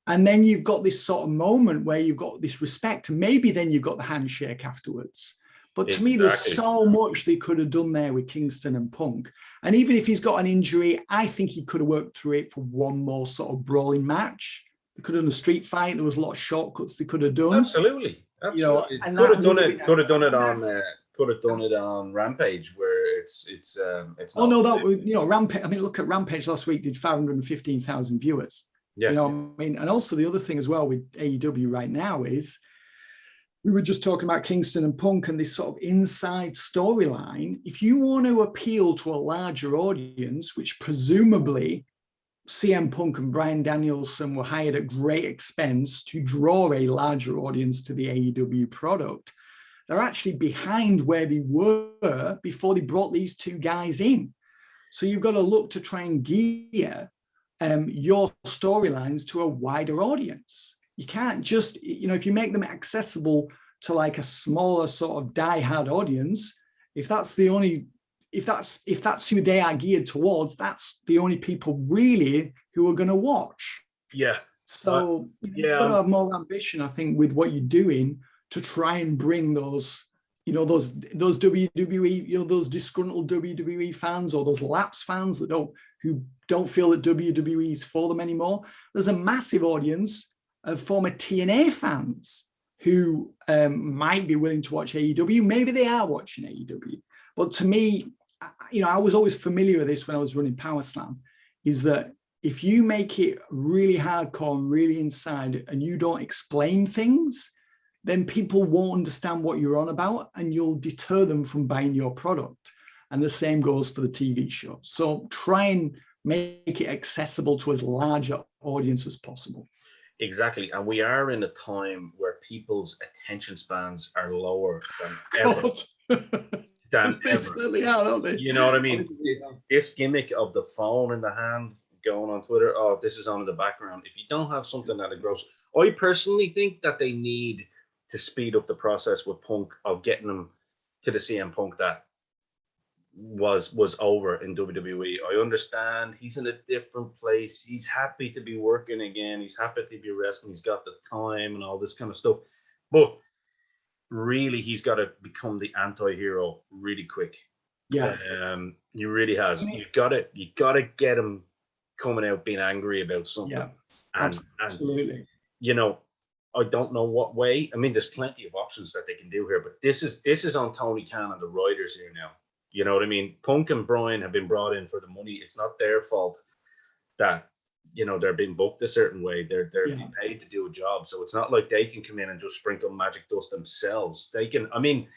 And then you've got this sort of moment where you've got this respect, and maybe then you've got the handshake afterwards. But to me, there's so much they could have done there with Kingston and Punk. And even if he's got an injury, I think he could have worked through it for one more sort of brawling match. They could have done a street fight. There was a lot of shortcuts they could have done. Absolutely. And could have done it on Rampage, where it's Rampage. I mean, look at Rampage last week, did 515,000 viewers. Yeah. And also the other thing as well with AEW right now is, we were just talking about Kingston and Punk and this sort of inside storyline. If you want to appeal to a larger audience, which presumably CM Punk and Bryan Danielson were hired at great expense to draw a larger audience to the AEW product, they're actually behind where they were before they brought these two guys in. So you've got to look to try and gear your storylines to a wider audience. You can't just, if you make them accessible to like a smaller sort of diehard audience, if that's who they are geared towards, that's the only people really who are going to watch. Yeah. So you've got to have more ambition, I think, with what you're doing to try and bring those WWE, those disgruntled WWE fans, or those lapsed fans who don't feel that WWE is for them anymore. There's a massive audience of former TNA fans who might be willing to watch AEW. Maybe they are watching AEW. But to me, I was always familiar with this when I was running Power Slam, is that if you make it really hardcore and really inside and you don't explain things, then people won't understand what you're on about, and you'll deter them from buying your product. And the same goes for the TV show. So try and make it accessible to as large an audience as possible. Exactly. And we are in a time where people's attention spans are lower than ever. They certainly are, don't they? You know what I mean? This gimmick of the phone in the hand going on Twitter, this is on in the background. If you don't have something that engross, I personally think that they need to speed up the process with Punk of getting them to the CM Punk that was over in WWE. I understand he's in a different place. He's happy to be working again. He's happy to be wrestling. He's got the time and all this kind of stuff. But really, he's got to become the anti-hero really quick. Yeah. He really has. You got to get him coming out being angry about something. Yeah, And absolutely. you know, I don't know what way. I mean, there's plenty of options that they can do here, but this is on Tony Khan and the writers here now. You know what I mean? Punk and Bryan have been brought in for the money. It's not their fault that, you know, they're being booked a certain way. They're being paid to do a job. So it's not like they can come in and just sprinkle magic dust themselves. They can, I mean,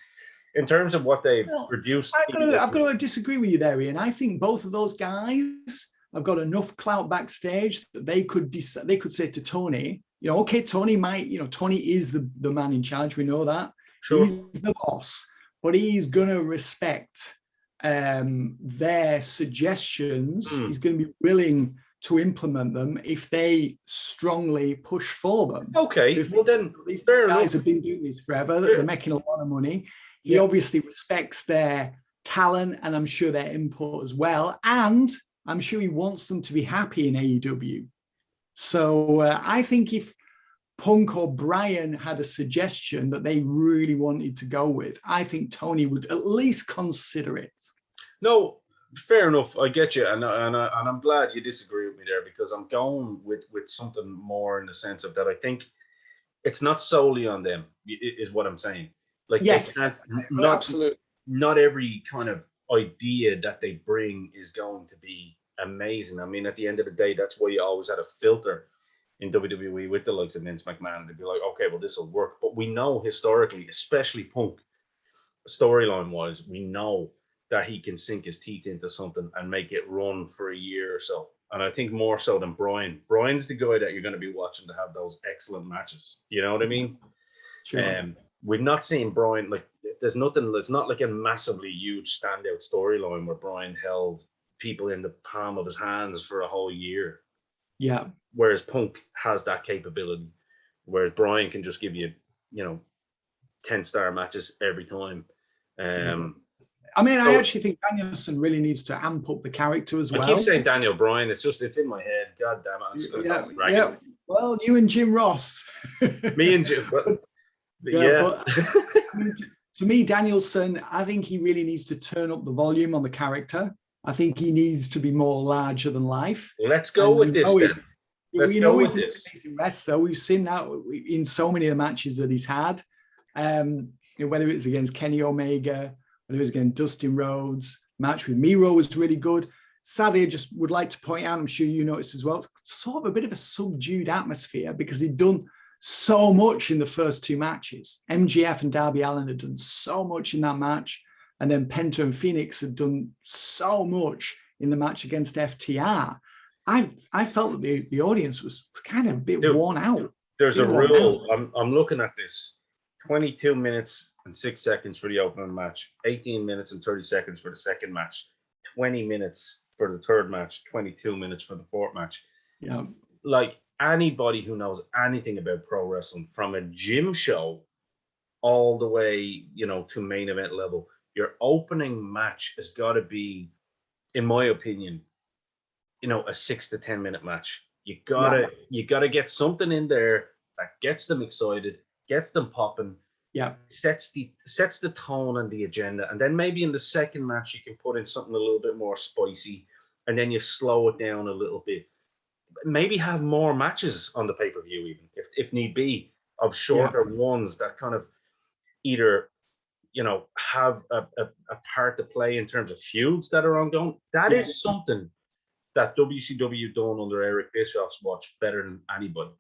in terms of what they've produced. I've got to disagree with you there, Ian. I think both of those guys have got enough clout backstage that they could say to Tony, you know, okay, Tony might, you know, Tony is the man in charge. We know that. Sure. He's the boss, but he's going to respect their suggestions. He's going to be willing to implement them if they strongly push for them. Okay, well then these fair guys enough. have been doing this forever. They're making a lot of money. He obviously respects their talent, and I'm sure their input as well. And I'm sure he wants them to be happy in AEW. So I think if Punk or Bryan had a suggestion that they really wanted to go with, I think Tony would at least consider it. No, fair enough. I get you, and I'm glad you disagree with me there, because I'm going with something more in the sense of that I think it's not solely on them, is what I'm saying. Like, yes, absolutely. Not every kind of idea that they bring is going to be amazing. I mean, at the end of the day, that's why you always had a filter in WWE with the likes of Vince McMahon. They'd be like, okay, well, this will work. But we know historically, especially Punk, storyline-wise, we know that he can sink his teeth into something and make it run for a year or so. And I think more so than Bryan. Bryan's the guy that you're going to be watching to have those excellent matches. You know what I mean? Sure. We've not seen Bryan, like, there's nothing, it's not like a massively huge standout storyline where Bryan held people in the palm of his hands for a whole year. Yeah. Whereas Punk has that capability. Whereas Bryan can just give you, you know, 10-star matches every time. I mean, I actually think Danielson really needs to amp up the character as well. I keep saying Daniel Bryan. It's in my head. God damn it. I'm just going to go Dragon. Yeah. Well, you and Jim Ross. Me and Jim. But I mean, to me, Danielson, I think he really needs to turn up the volume on the character. I think he needs to be more larger than life. Let's go with this then. Let's go with this. Wrestler. We've seen that in so many of the matches that he's had. Whether it's against Kenny Omega, whether it was against Dustin Rhodes, match with Miro was really good. Sadly, I just would like to point out, I'm sure you noticed as well, it's sort of a bit of a subdued atmosphere because he'd done so much in the first two matches. MJF and Darby Allin had done so much in that match. And then Penta and Phoenix had done so much in the match against FTR. I felt that the audience was kind of a bit worn out. There's a rule. I'm looking at this. 22 minutes and 6 seconds for the opening match. 18 minutes and 30 seconds for the second match. 20 minutes for the third match. 22 minutes for the fourth match. Yeah. Like, anybody who knows anything about pro wrestling, from a gym show all the way, you know, to main event level, your opening match has got to be, in my opinion, you know, a 6 to 10 minute match. You gotta get something in there that gets them excited, gets them popping, sets the tone and the agenda. And then maybe in the second match you can put in something a little bit more spicy, and then you slow it down a little bit. Maybe have more matches on the pay-per-view, even if need be, of shorter ones that kind of either, you know, have a part to play in terms of feuds that are ongoing. That is something that WCW done under Eric Bischoff's watch better than anybody.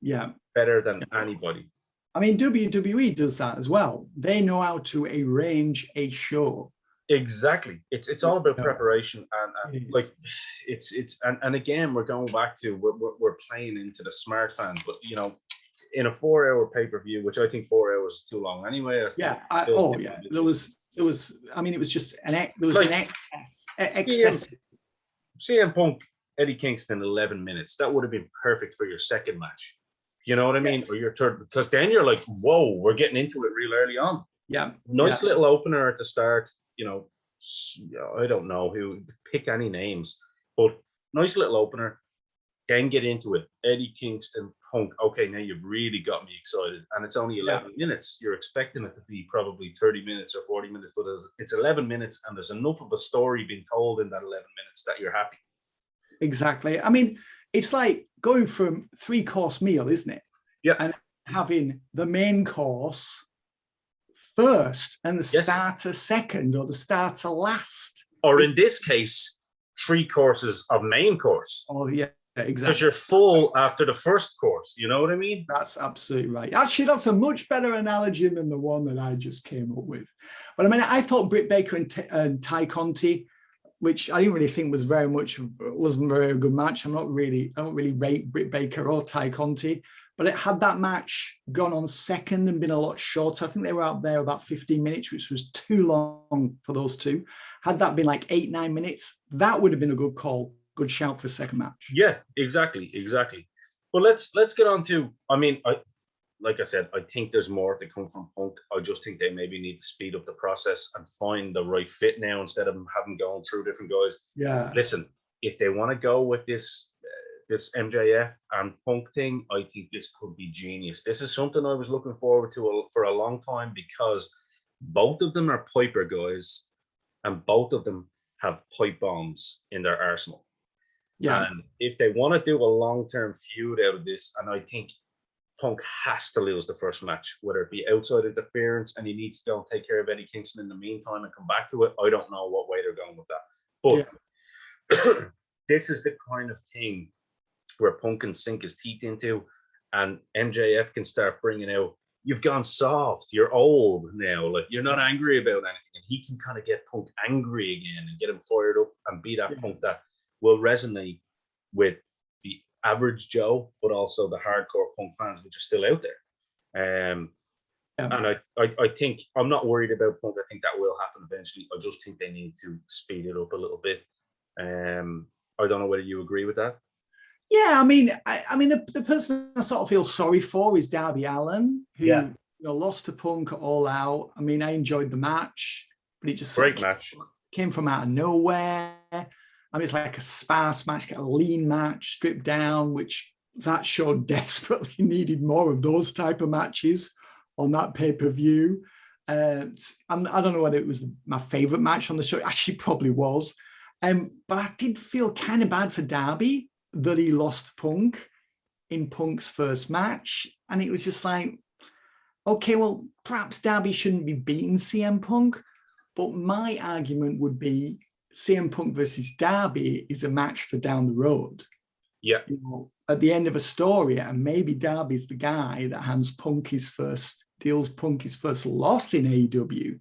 Yeah. Better than anybody. I mean, WWE does that as well. They know how to arrange a show. Exactly. It's all about preparation, and like it's and again, we're going back to we're playing into the smart fans, but you know, in a 4-hour pay-per-view, which I think 4 hours is too long anyway. There was. I mean, it was just an excess. CM Punk, Eddie Kingston, 11 minutes. That would have been perfect for your second match. You know what I mean? Or your third, because then you're like, whoa, we're getting into it real early on. Yeah. Nice little opener at the start. You know, I don't know who, pick any names, but nice little opener. Then get into it. Eddie Kingston, Punk. Okay, now you've really got me excited. And it's only 11 minutes. You're expecting it to be probably 30 minutes or 40 minutes, but it's 11 minutes, and there's enough of a story being told in that 11 minutes that you're happy. Exactly. I mean, it's like going from 3-course meal, isn't it? Yeah. And having the main course first and the starter second, or the starter last. Or in this case, 3 courses of main course. Oh, yeah, exactly. Because you're full after the first course. You know what I mean? That's absolutely right. Actually, that's a much better analogy than the one that I just came up with. But I mean, I thought Britt Baker and Ty Conti, which I didn't really think wasn't very good match. I don't really rate Britt Baker or Ty Conti, but it had that match gone on second and been a lot shorter. I think they were out there about 15 minutes, which was too long for those two. Had that been like 8-9 minutes, that would have been a good call, good shout for a second match. Yeah, exactly. But let's get on to, I mean, like I said, I think there's more to come from Punk. I just think they maybe need to speed up the process and find the right fit now instead of having gone through different guys. Yeah. Listen, if they want to go with this MJF and Punk thing, I think this could be genius. This is something I was looking forward to for a long time, because both of them are Piper guys and both of them have pipe bombs in their arsenal. Yeah. And if they want to do a long-term feud out of this, and I think Punk has to lose the first match, whether it be outside interference and he needs to go and take care of Eddie Kingston in the meantime and come back to it. I don't know what way they're going with that. But this is the kind of thing where Punk can sink his teeth into, and MJF can start bringing out, you've gone soft, you're old now, like you're not angry about anything. And he can kind of get Punk angry again and get him fired up and be that Punk that will resonate with the average Joe, but also the hardcore Punk fans, which are still out there. And I think, I'm not worried about Punk. I think that will happen eventually. I just think they need to speed it up a little bit. I don't know whether you agree with that. Yeah, I mean, the person I sort of feel sorry for is Darby Allin, who lost to Punk All Out. I mean, I enjoyed the match, but it just great match came from out of nowhere. I mean, it's like a sparse match, a lean match, stripped down, which that show desperately needed more of those type of matches on that pay-per-view. I don't know whether it was my favorite match on the show. It actually probably was. But I did feel kind of bad for Darby that he lost Punk in Punk's first match. And it was just like, okay, well, perhaps Darby shouldn't be beating CM Punk. But my argument would be CM Punk versus Darby is a match for down the road. Yeah. At the end of a story, and maybe Darby's the guy that deals Punk his first loss in AEW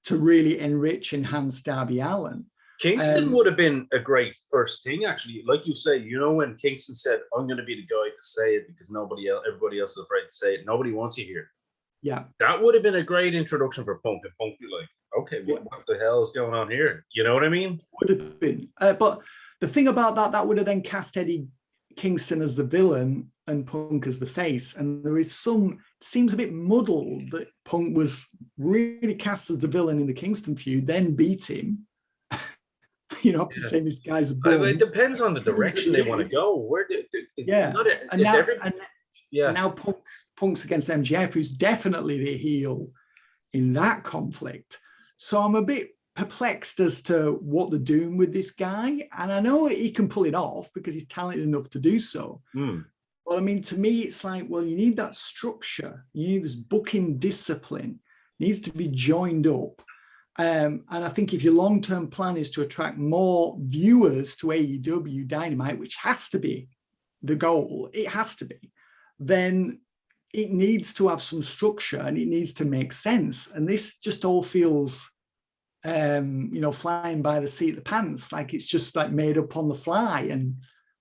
to really enrich, enhance Darby Allin. Kingston would have been a great first thing, actually. Like you say, when Kingston said, I'm going to be the guy to say it because everybody else is afraid to say it. Nobody wants you here. Yeah. That would have been a great introduction for Punk. And Punk be like, okay, what the hell is going on here? You know what I mean? Would have been. But the thing about that would have then cast Eddie Kingston as the villain and Punk as the face. And there is seems a bit muddled that Punk was really cast as the villain in the Kingston feud, then beat him. To say this guy's a bull. It depends on the direction they want to go. Now Punk's against MJF, who's definitely the heel in that conflict. So I'm a bit perplexed as to what they're doing with this guy. And I know he can pull it off because he's talented enough to do so. But I mean, to me, it's like, well, you need that structure. You need this booking discipline. It needs to be joined up. And I think if your long-term plan is to attract more viewers to AEW Dynamite, which has to be the goal, it has to be, then it needs to have some structure and it needs to make sense. And this just all feels, flying by the seat of the pants, like it's just like made up on the fly. And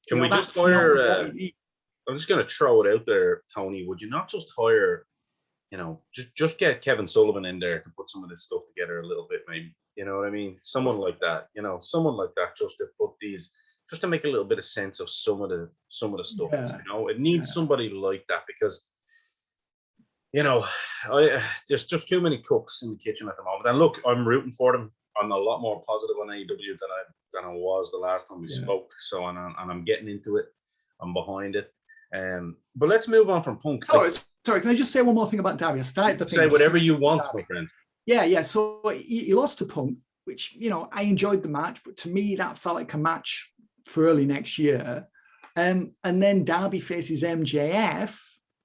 can we just hire? I'm just going to throw it out there, Tony. Would you not just hire? Just get Kevin Sullivan in there to put some of this stuff together a little bit, maybe. You know what I mean? Someone like that. Just to put just to make a little bit of sense of some of the stuff. It needs somebody like that because there's just too many cooks in the kitchen at the moment. And look, I'm rooting for them. I'm a lot more positive on AEW than I was the last time we spoke. So and I'm getting into it. I'm behind it. But let's move on from Punk. Sorry, can I just say one more thing about Darby? I started the thing. Say whatever you want, my friend. Yeah. So he lost to Punk, which, I enjoyed the match, but to me, that felt like a match for early next year. And then Darby faces MJF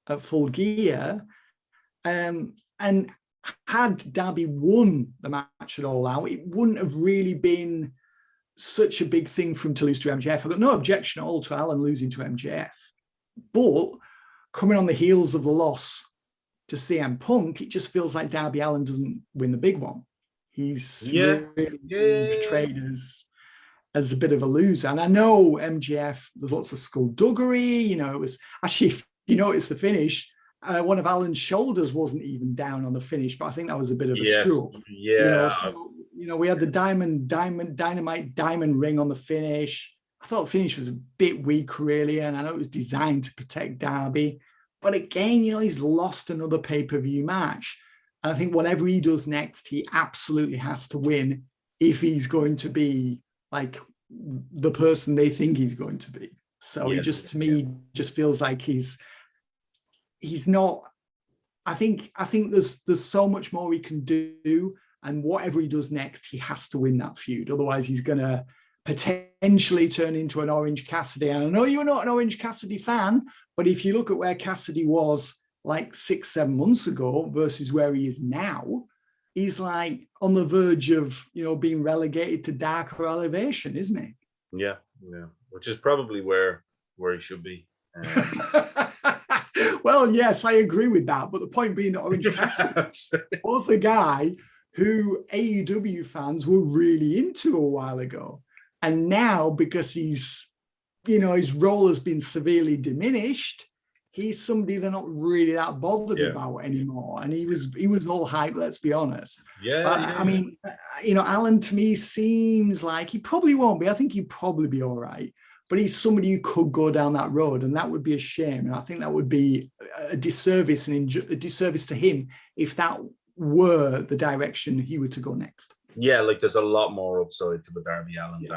at Full Gear. And had Darby won the match at All Out, it wouldn't have really been such a big thing for him to lose to MJF. I've got no objection at all to Allen losing to MJF. But coming on the heels of the loss to CM Punk, it just feels like Darby Allin doesn't win the big one. He's really portrayed as a bit of a loser. And I know MJF, there's lots of skullduggery. You know, it was actually, if you notice the finish, one of Allen's shoulders wasn't even down on the finish, but I think that was a bit of a screw up. Yeah. You know, we had the dynamite diamond ring on the finish. I thought the finish was a bit weak, really, and I know it was designed to protect Darby. But again, you know, he's lost another pay-per-view match. And I think whatever he does next, he absolutely has to win if he's going to be like the person they think he's going to be. So he just, to me, just feels like he's not. I think there's so much more he can do, and whatever he does next, he has to win that feud. Otherwise, he's going to potentially turn into an Orange Cassidy. And I know you're not an Orange Cassidy fan, but if you look at where Cassidy was like 6-7 months ago versus where he is now, he's like on the verge of, you know, being relegated to darker elevation, isn't he? Yeah, which is probably where he should be. Well, yes, I agree with that. But the point being that Orange Cassidy was a guy who AEW fans were really into a while ago. And now, because he's, you know, his role has been severely diminished, he's somebody they're not really that bothered about anymore. And he was all hype, let's be honest. I mean, you know, Allen to me seems like he probably won't be. I think he'd probably be all right. But he's somebody who could go down that road, and that would be a shame. And I think that would be a disservice and a disservice to him if that were the direction he were to go next. Yeah, like there's a lot more upside to the Darby Allin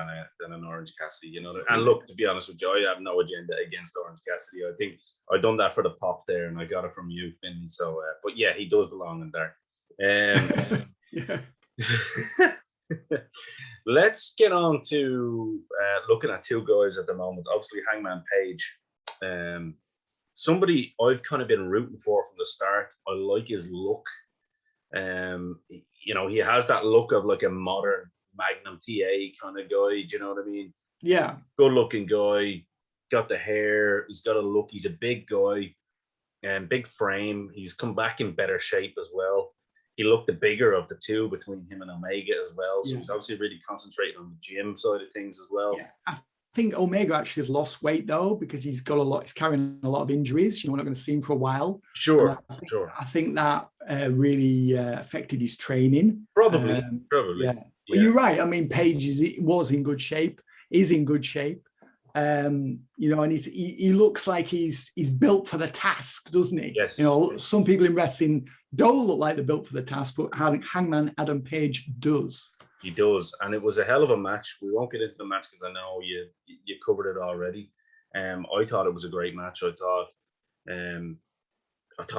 than an Orange Cassidy, you know. And look, to be honest with you, I have no agenda against Orange Cassidy. I think I've done that for the pop there, and I got it from you, Finley. So, but yeah, he does belong in there. Let's get on to looking at two guys at the moment. Obviously, Hangman Paige, somebody I've kind of been rooting for from the start. I like his look. You know, he has that look of like a modern Magnum TA kind of guy. Do you know what I mean? Yeah. Good looking guy. Got the hair. He's got a look. He's a big guy and big frame. He's come back in better shape as well. He looked the bigger of the two between him and Omega as well. So he's obviously really concentrating on the gym side of things as well. Yeah. I think Omega actually has lost weight though, because he's carrying a lot of injuries. You know, we're not going to see him for a while. Sure. I think that really affected his training. Probably. Yeah. But you're right. I mean, Paige was in good shape, is in good shape. You know, and he looks like he's built for the task, doesn't he? Yes. You know, some people in wrestling don't look like they're built for the task, but Hangman Adam Page does. He does, and it was a hell of a match. We won't get into the match because I know you covered it already. I thought it was a great match. I thought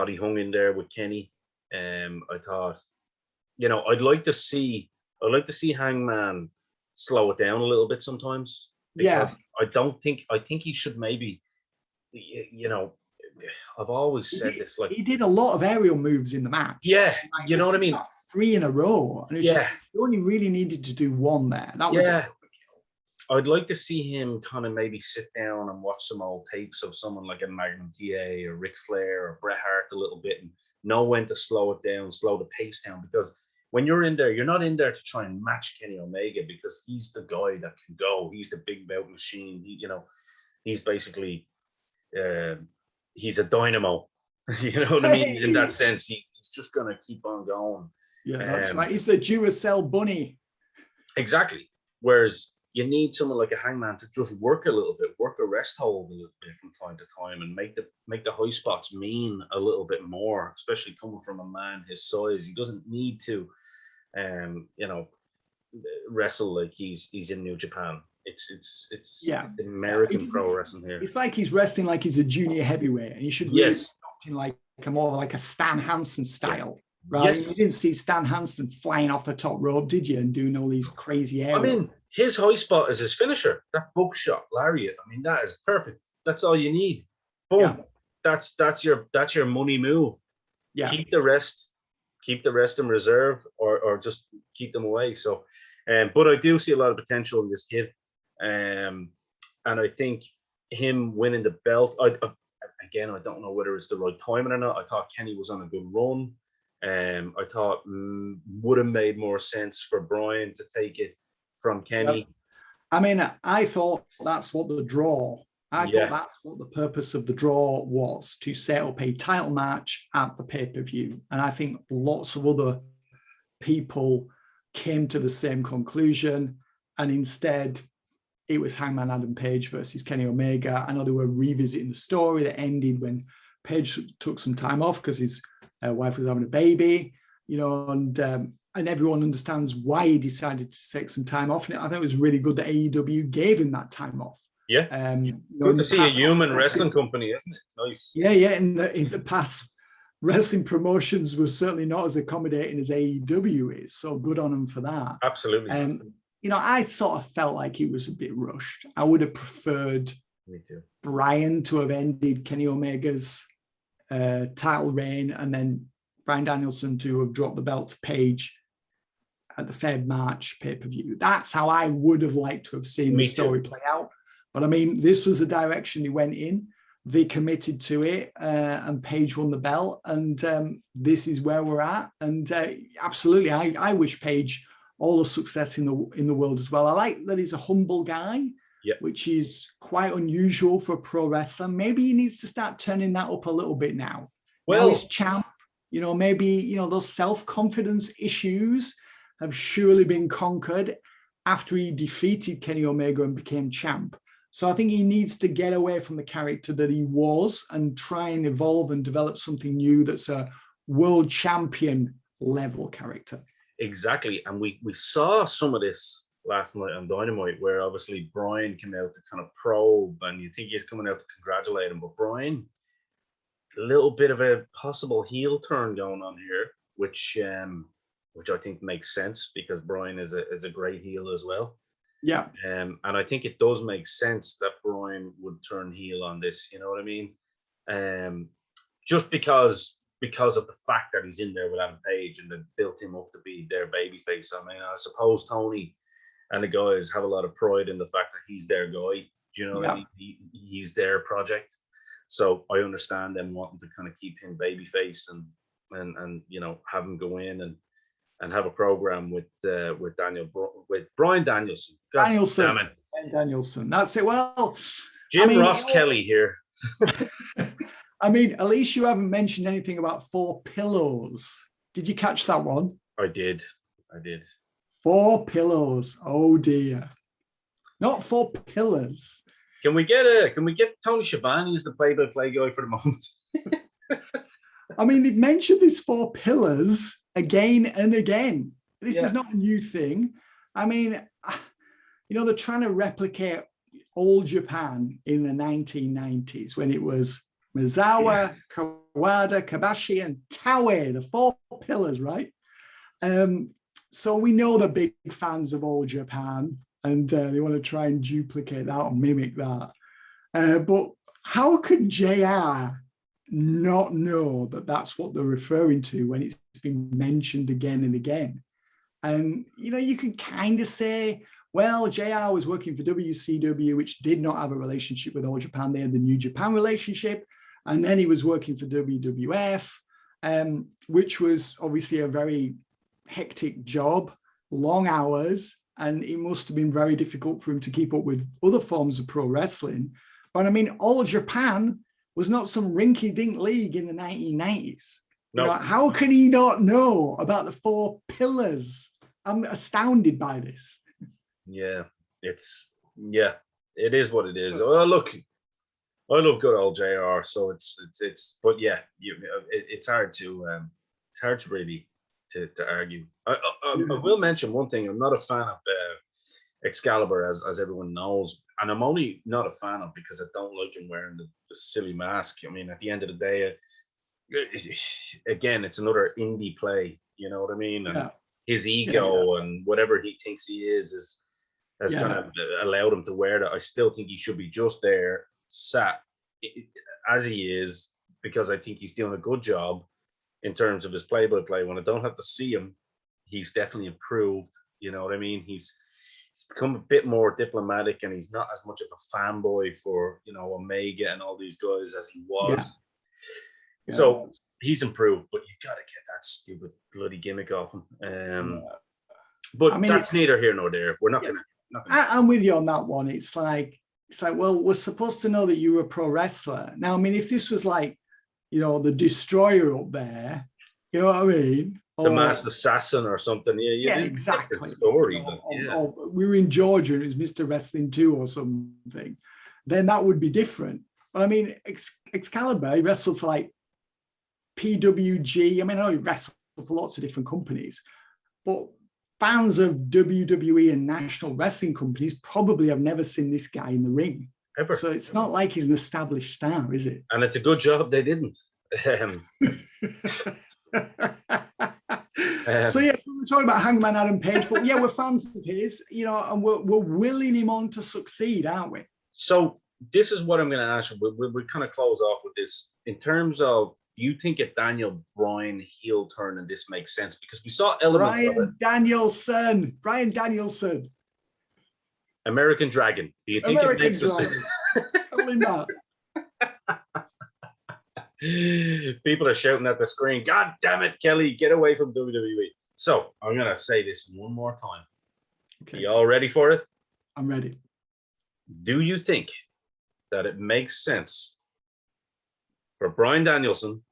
he hung in there with Kenny. I thought, you know, I'd like to see Hangman slow it down a little bit sometimes. Yeah, I think he should maybe, you know, I've always said this, like he did a lot of aerial moves in the match. Yeah, like, you know what I mean? 3 in a row, and it's just you only really needed to do one there. That was I'd like to see him kind of maybe sit down and watch some old tapes of someone like a Magnum TA or Ric Flair or Bret Hart a little bit and know when to slow it down, slow the pace down, because when you're in there, you're not in there to try and match Kenny Omega because he's the guy that can go. He's the big bout machine. You know, he's basically, he's a dynamo. You know what I mean? In that sense, he's just going to keep on going. Yeah, that's right. He's the Duracell bunny. Exactly. Whereas you need someone like a Hangman to just work a little bit, work a rest hold a little bit from time to time, and make the high spots mean a little bit more, especially coming from a man his size. He doesn't need to, you know, wrestle like he's in New Japan. It's American pro wrestling here. It's like he's wrestling like he's a junior heavyweight, and he should really be acting like more like a Stan Hansen style. right? Yes. You didn't see Stan Hansen flying off the top rope, did you? And doing all these crazy air. I mean, his high spot is his finisher. That buckshot lariat. I mean, that is perfect. That's all you need. Boom. Yeah. That's your money move. Yeah. Keep the rest in reserve, or just keep them away. So, but I do see a lot of potential in this kid, and I think him winning the belt. Again, I don't know whether it's the right timing or not. I thought Kenny was on a good run. I thought would have made more sense for Brian to take it from Kenny. Yep. I mean, I thought that's what the draw. I thought that's what the purpose of the draw was, to set up a title match at the pay-per-view. And I think lots of other people came to the same conclusion. And instead, it was Hangman Adam Page versus Kenny Omega. I know they were revisiting the story that ended when Page took some time off because his wife was having a baby, and everyone understands why he decided to take some time off. And I think it was really good that AEW gave him that time off. Yeah. Good to see a human wrestling company, isn't it? It's nice. Yeah. In the past, wrestling promotions were certainly not as accommodating as AEW is. So good on them for that. Absolutely. I sort of felt like it was a bit rushed. I would have preferred Brian to have ended Kenny Omega's title reign, and then Bryan Danielson to have dropped the belt to Page at the Fed March pay-per-view. That's how I would have liked to have seen the story play out. But I mean, this was the direction they went in. They committed to it, and Page won the belt, and this is where we're at. And absolutely, I wish Page all the success in the world as well. I like that he's a humble guy, which is quite unusual for a pro wrestler. Maybe he needs to start turning that up a little bit now. Now he's champ. Maybe those self-confidence issues have surely been conquered after he defeated Kenny Omega and became champ. So I think he needs to get away from the character that he was and try and evolve and develop something new that's a world champion level character. Exactly. And we saw some of this last night on Dynamite, where obviously Brian came out to kind of probe, and you think he's coming out to congratulate him. But Brian, a little bit of a possible heel turn going on here, which I think makes sense, because Brian is a great heel as well. Yeah. And I think it does make sense that Brian would turn heel on this, you know what I mean? Just because of the fact that he's in there with Adam Page and they built him up to be their babyface. I mean, I suppose Tony and the guys have a lot of pride in the fact that he's their guy. Do you know what I mean? He's their project. So I understand them wanting to kind of keep him babyface and have him go in and have a program with Bryan Danielson. Danielson. That's it. Well, Ross Kelly here. I mean, at least you haven't mentioned anything about 4 Pillows. Did you catch that one? I did. 4 Pillows. Oh dear. Not 4 Pillars. Can we get Tony Schiavone as the play-by-play guy for the moment? I mean, they've mentioned these 4 pillars again and again. This is not a new thing. I mean, they're trying to replicate old Japan in the 1990s when it was Misawa, Kawada, Kabashi, and Taue, the 4 pillars, right? So we know they're big fans of old Japan, and they want to try and duplicate that or mimic that. But how could JR not know that that's what they're referring to when it's been mentioned again and again? And, you can kind of say, well, JR was working for WCW, which did not have a relationship with All Japan. They had the New Japan relationship. And then he was working for WWF, which was obviously a very hectic job, long hours, and it must have been very difficult for him to keep up with other forms of pro wrestling. But I mean, All Japan was not some rinky-dink league in the 1990s. No. How can he not know about the 4 pillars? I'm astounded by this. Yeah, it is what it is. Oh, look, I love good old JR, so it's but yeah, it's hard to really to argue. I will mention one thing. I'm not a fan of Excalibur, as everyone knows, and I'm only not a fan of because I don't like him wearing the silly mask. I mean, at the end of the day, again, it's another indie play. You know what I mean? And Yeah. his Yeah. ego and whatever he thinks he has kind of allowed him to wear that. I still think he should be just there, sat as he is, because I think he's doing a good job in terms of his play-by-play. When I don't have to see him, he's definitely improved. You know what I mean? He's become a bit more diplomatic, and he's not as much of a fanboy for, you know, Omega and all these guys as he was. Yeah. So he's improved, but you got to get that stupid bloody gimmick off him. But I mean, that's neither here nor there. We're not going to. I'm with you on that one. It's like, well, we're supposed to know that you're a pro wrestler. Now, I mean, if this was like, you know, the Destroyer up there, you know what I mean? The Masked Assassin or something. Yeah, exactly. Story, you know, or we were in Georgia and it was Mr. Wrestling 2 or something, then that would be different. But I mean, Excalibur, he wrestled for like PWG. I mean, I know he wrestled for lots of different companies, but fans of WWE and national wrestling companies probably have never seen this guy in the ring. Ever. So it's not like he's an established star, is it? And it's a good job they didn't. So yeah, we're talking about Hangman Adam Page, but yeah, we're fans of his, you know, and we're willing him on to succeed, aren't we? So this is what I'm going to ask you. We kind of close off with this. In terms of, you think a Daniel Bryan heel turn and this makes sense? Because we saw elements of it. Bryan Danielson. American Dragon. Do you think it makes sense? Totally not. People are shouting at the screen, God damn it, Kelly, get away from WWE. So I'm going to say this one more time. Okay. You all ready for it? I'm ready. Do you think that it makes sense for Bryan Danielson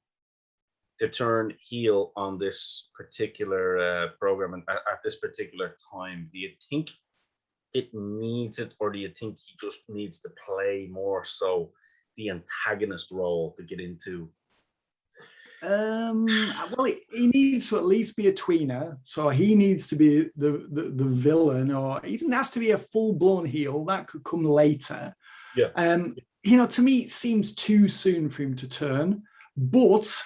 to turn heel on this particular program and at this particular time? Do you think it needs it, or do you think he just needs to play more so the antagonist role to get into? Well, he needs to at least be a tweener, so he needs to be the villain, or he doesn't have to be a full-blown heel. That could come later. Yeah. You know, to me, it seems too soon for him to turn, but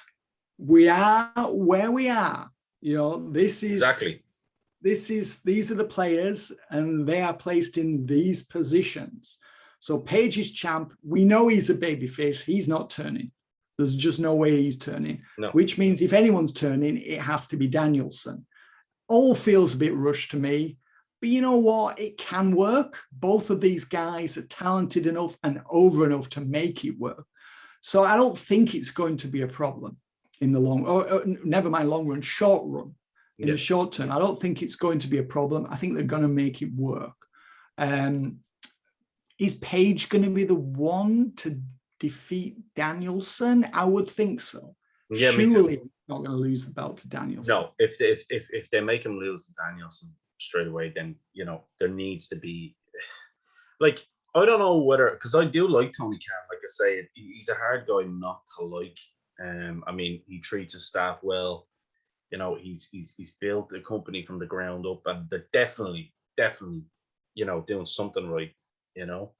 we are where we are. You know, this is exactly. These are the players, and they are placed in these positions. So Paige is champ. We know he's a babyface. He's not turning. There's just no way he's turning. No. Which means if anyone's turning, it has to be Danielson. All feels a bit rushed to me. But you know what? It can work. Both of these guys are talented enough and over enough to make it work. So I don't think it's going to be a problem in the long, or never mind long run, short run. In the short term, I don't think it's going to be a problem. I think they're going to make it work. Is Paige going to be the one to defeat Danielson? I would think so. Yeah, surely not going to lose the belt to Danielson. No, if they make him lose to Danielson straight away, then, you know, there needs to be, like, I don't know whether, because I do like Tony Khan. Like I say, he's a hard guy not to like. I mean, he treats his staff well. You know, he's built a company from the ground up, and they're definitely, you know, doing something right, you know.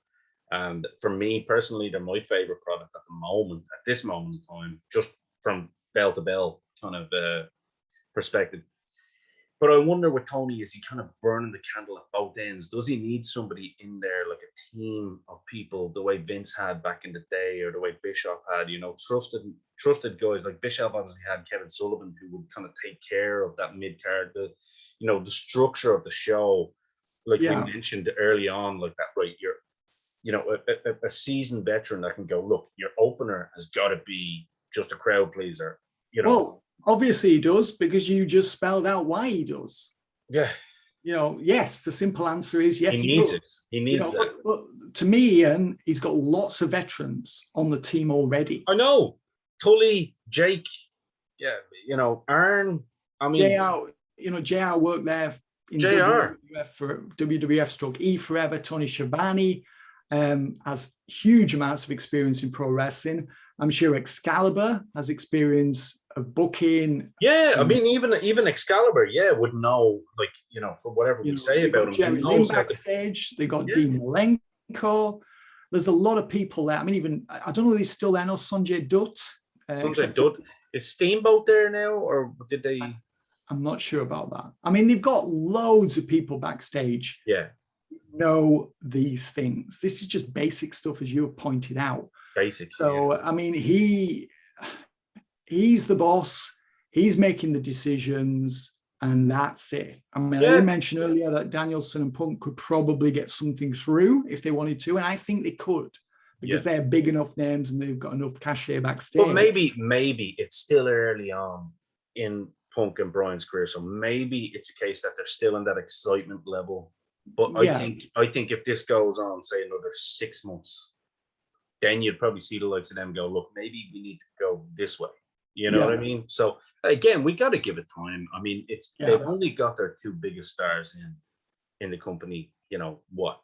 And for me personally, they're my favorite product at the moment, at this moment in time, just from bell to bell kind of perspective. But I wonder with Tony, is he kind of burning the candle at both ends? Does he need somebody in there, like a team of people, the way Vince had back in the day, or the way Bischoff had, you know, trusted guys? Like Bischoff obviously had Kevin Sullivan, who would kind of take care of that mid-card, you know, the structure of the show. Like we mentioned early on, like that, right? You're, you know, a seasoned veteran that can go, look, your opener has got to be just a crowd pleaser, you know. Well, obviously he does, because you just spelled out why he does. Yeah. You know, yes, the simple answer is yes, he needs it. He needs it. But to me, Ian, he's got lots of veterans on the team already. I know. Tully, Jake, yeah, you know, Arn, I mean... JR, you know, JR worked there in WWF for WWF stroke E forever. Tony Schiavone has huge amounts of experience in pro wrestling. I'm sure Excalibur has experience of booking. Yeah, I mean, even Excalibur, would know, like, you know, for whatever we say about him. Jerry Lynn backstage. They got Dean Malenko. There's a lot of people there. I mean, even, I don't know if he's still there. No, Sanjay Dutt. Sanjay Dutt. Is Steamboat there now, or did they? I'm not sure about that. I mean, they've got loads of people backstage. Yeah, Know these things. This is just basic stuff, as you have pointed out. it's basic. So, I mean, he's the boss. He's making the decisions. And that's it. I mean, I did mention earlier that Danielson and Punk could probably get something through if they wanted to. And I think they could, because they're big enough names and they've got enough cachet backstage. Well, maybe it's still early on in Punk and Bryan's career. So maybe it's a case that they're still in that excitement level. But I think if this goes on, say, another 6 months, then you'd probably see the likes of them go, look, maybe we need to go this way. You know what I mean? So again, we got to give it time. I mean, they've only got their two biggest stars in the company. You know what?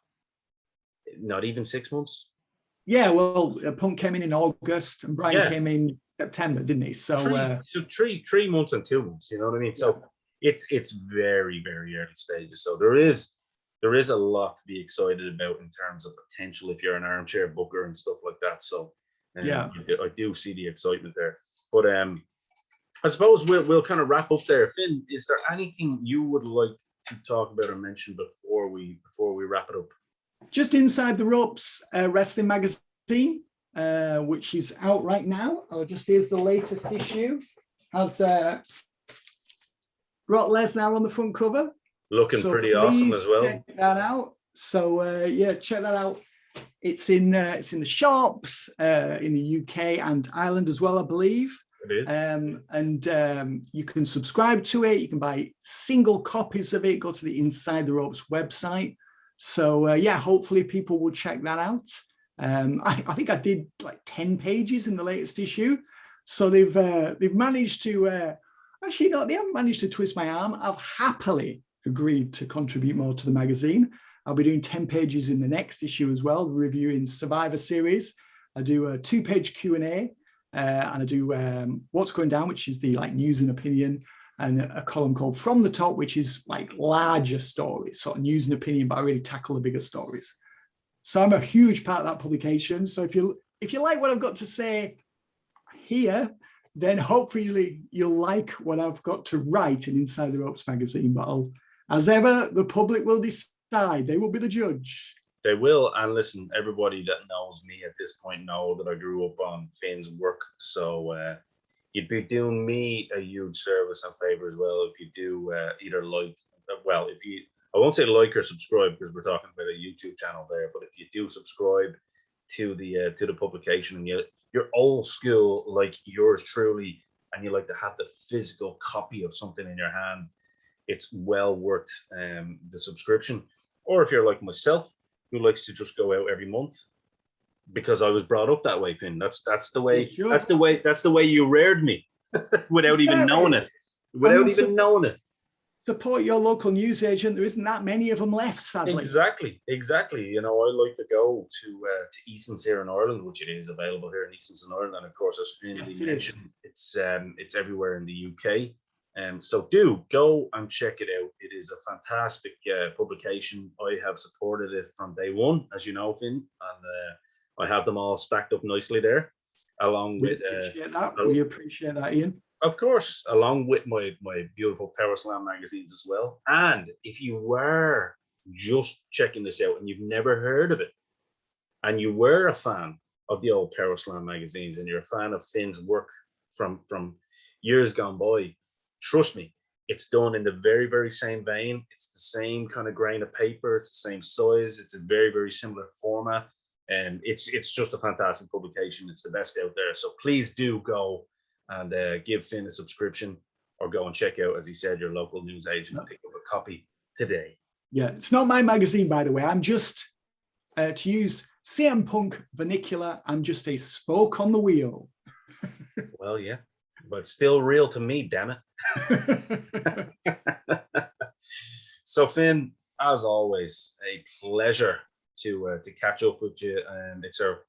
Not even 6 months. Yeah, well, Punk came in August and Bryan came in September, didn't he? So three months and 2 months. You know what I mean? So it's very, very early stages. So there is a lot to be excited about in terms of potential if you're an armchair booker and stuff like that. So I do see the excitement there. But I suppose we'll kind of wrap up there. Finn, is there anything you would like to talk about or mention before we wrap it up? Just Inside the Ropes Wrestling Magazine, which is out right now. Here's the latest issue. Has Brock Lesnar on the front cover. Looking pretty awesome as well. Check that out. So check that out. It's in the shops in the UK and Ireland as well, I believe. It is. And you can subscribe to it. You can buy single copies of it. Go to the Inside the Ropes website. So hopefully people will check that out. I think I did like 10 pages in the latest issue. So they've managed to actually no, they haven't managed to twist my arm. I've happily agreed to contribute more to the magazine. I'll be doing 10 pages in the next issue as well, reviewing Survivor Series. I do a 2-page Q&A, and I do What's Going Down, which is the like news and opinion, and a column called From the Top, which is like larger stories, sort of news and opinion, but I really tackle the bigger stories. So I'm a huge part of that publication. So if you like what I've got to say here, then hopefully you'll like what I've got to write in Inside the Ropes magazine. But as ever, the public will decide. They will be the judge. They will. And listen, everybody that knows me at this point know that I grew up on Finn's work. So you'd be doing me a huge service and favor as well if you do either I won't say like or subscribe because we're talking about a YouTube channel there, but if you do subscribe to the publication and you're old school like yours truly, and you like to have the physical copy of something in your hand, it's well worth the subscription. Or if you're like myself, who likes to just go out every month, because I was brought up that way, Finn. That's the way. Sure. That's the way you reared me, without even knowing it. Knowing it. Support your local newsagent. There isn't that many of them left, sadly. Exactly. You know, I like to go to Easton's here in Ireland, which it is available here in Easton's in Ireland, and of course, as Finn mentioned, it's everywhere in the UK. So do go and check it out. It is a fantastic publication. I have supported it from day one, as you know, Finn, and I have them all stacked up nicely there, along with. We appreciate that, Ian. Of course, along with my beautiful Power Slam magazines as well. And if you were just checking this out and you've never heard of it, and you were a fan of the old Power Slam magazines, and you're a fan of Finn's work from years gone by, trust me, it's done in the very, very same vein. It's the same kind of grain of paper. It's the same size. It's a very, very similar format. And it's just a fantastic publication. It's the best out there. So please do go and give Finn a subscription, or go and check out, as he said, your local news agent and pick up a copy today. Yeah, it's not my magazine, by the way. I'm just, to use CM Punk vernacular, I'm just a spoke on the wheel. Well, yeah. But still real to me, damn it. So, Finn, as always, a pleasure to catch up with you. And it's our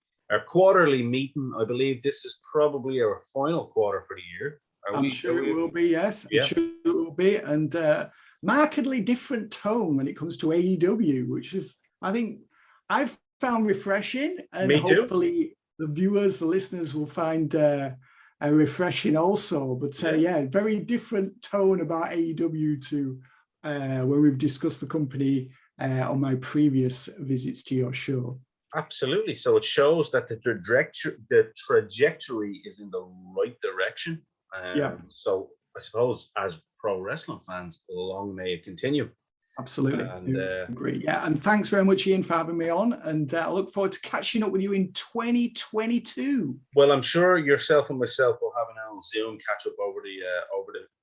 quarterly meeting. I believe this is probably our final quarter for the year. I'm sure it will be, yes. Yeah. I'm sure it will be. And markedly different tone when it comes to AEW, which is, I think, I've found refreshing. And Me too. Hopefully the viewers, the listeners will find refreshing also. But yeah, very different tone about AEW to when we've discussed the company on my previous visits to your show. Absolutely. So it shows that the trajectory is in the right direction. So I suppose as pro wrestling fans, long may it continue. Absolutely. And agree. Yeah. And thanks very much, Ian, for having me on. And I look forward to catching up with you in 2022. Well, I'm sure yourself and myself will have an Zoom catch up over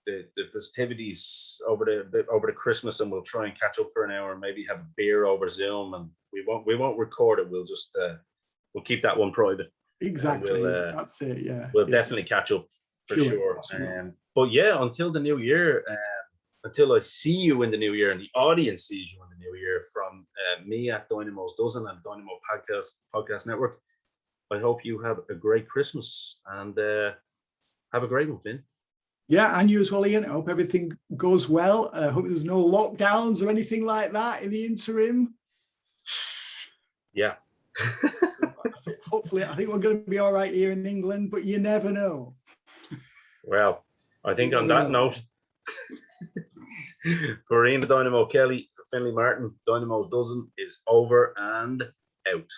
the festivities over the Christmas, and we'll try and catch up for an hour and maybe have a beer over Zoom. And we won't record it. We'll just we'll keep that one private. Exactly. That's it. Yeah. We'll definitely catch up for sure. But yeah, until the new year. Until I see you in the new year and the audience sees you in the new year, from me at Dynamo's Dozen and Dynamo Podcast Network, I hope you have a great Christmas and have a great one, Finn. Yeah, and you as well, Ian. I hope everything goes well. I hope there's no lockdowns or anything like that in the interim. Yeah. Hopefully, I think we're going to be all right here in England, but you never know. Well, I think on that note, for Ian the Dynamo Kelly, for Finley Martin, Dynamo's Dozen is over and out.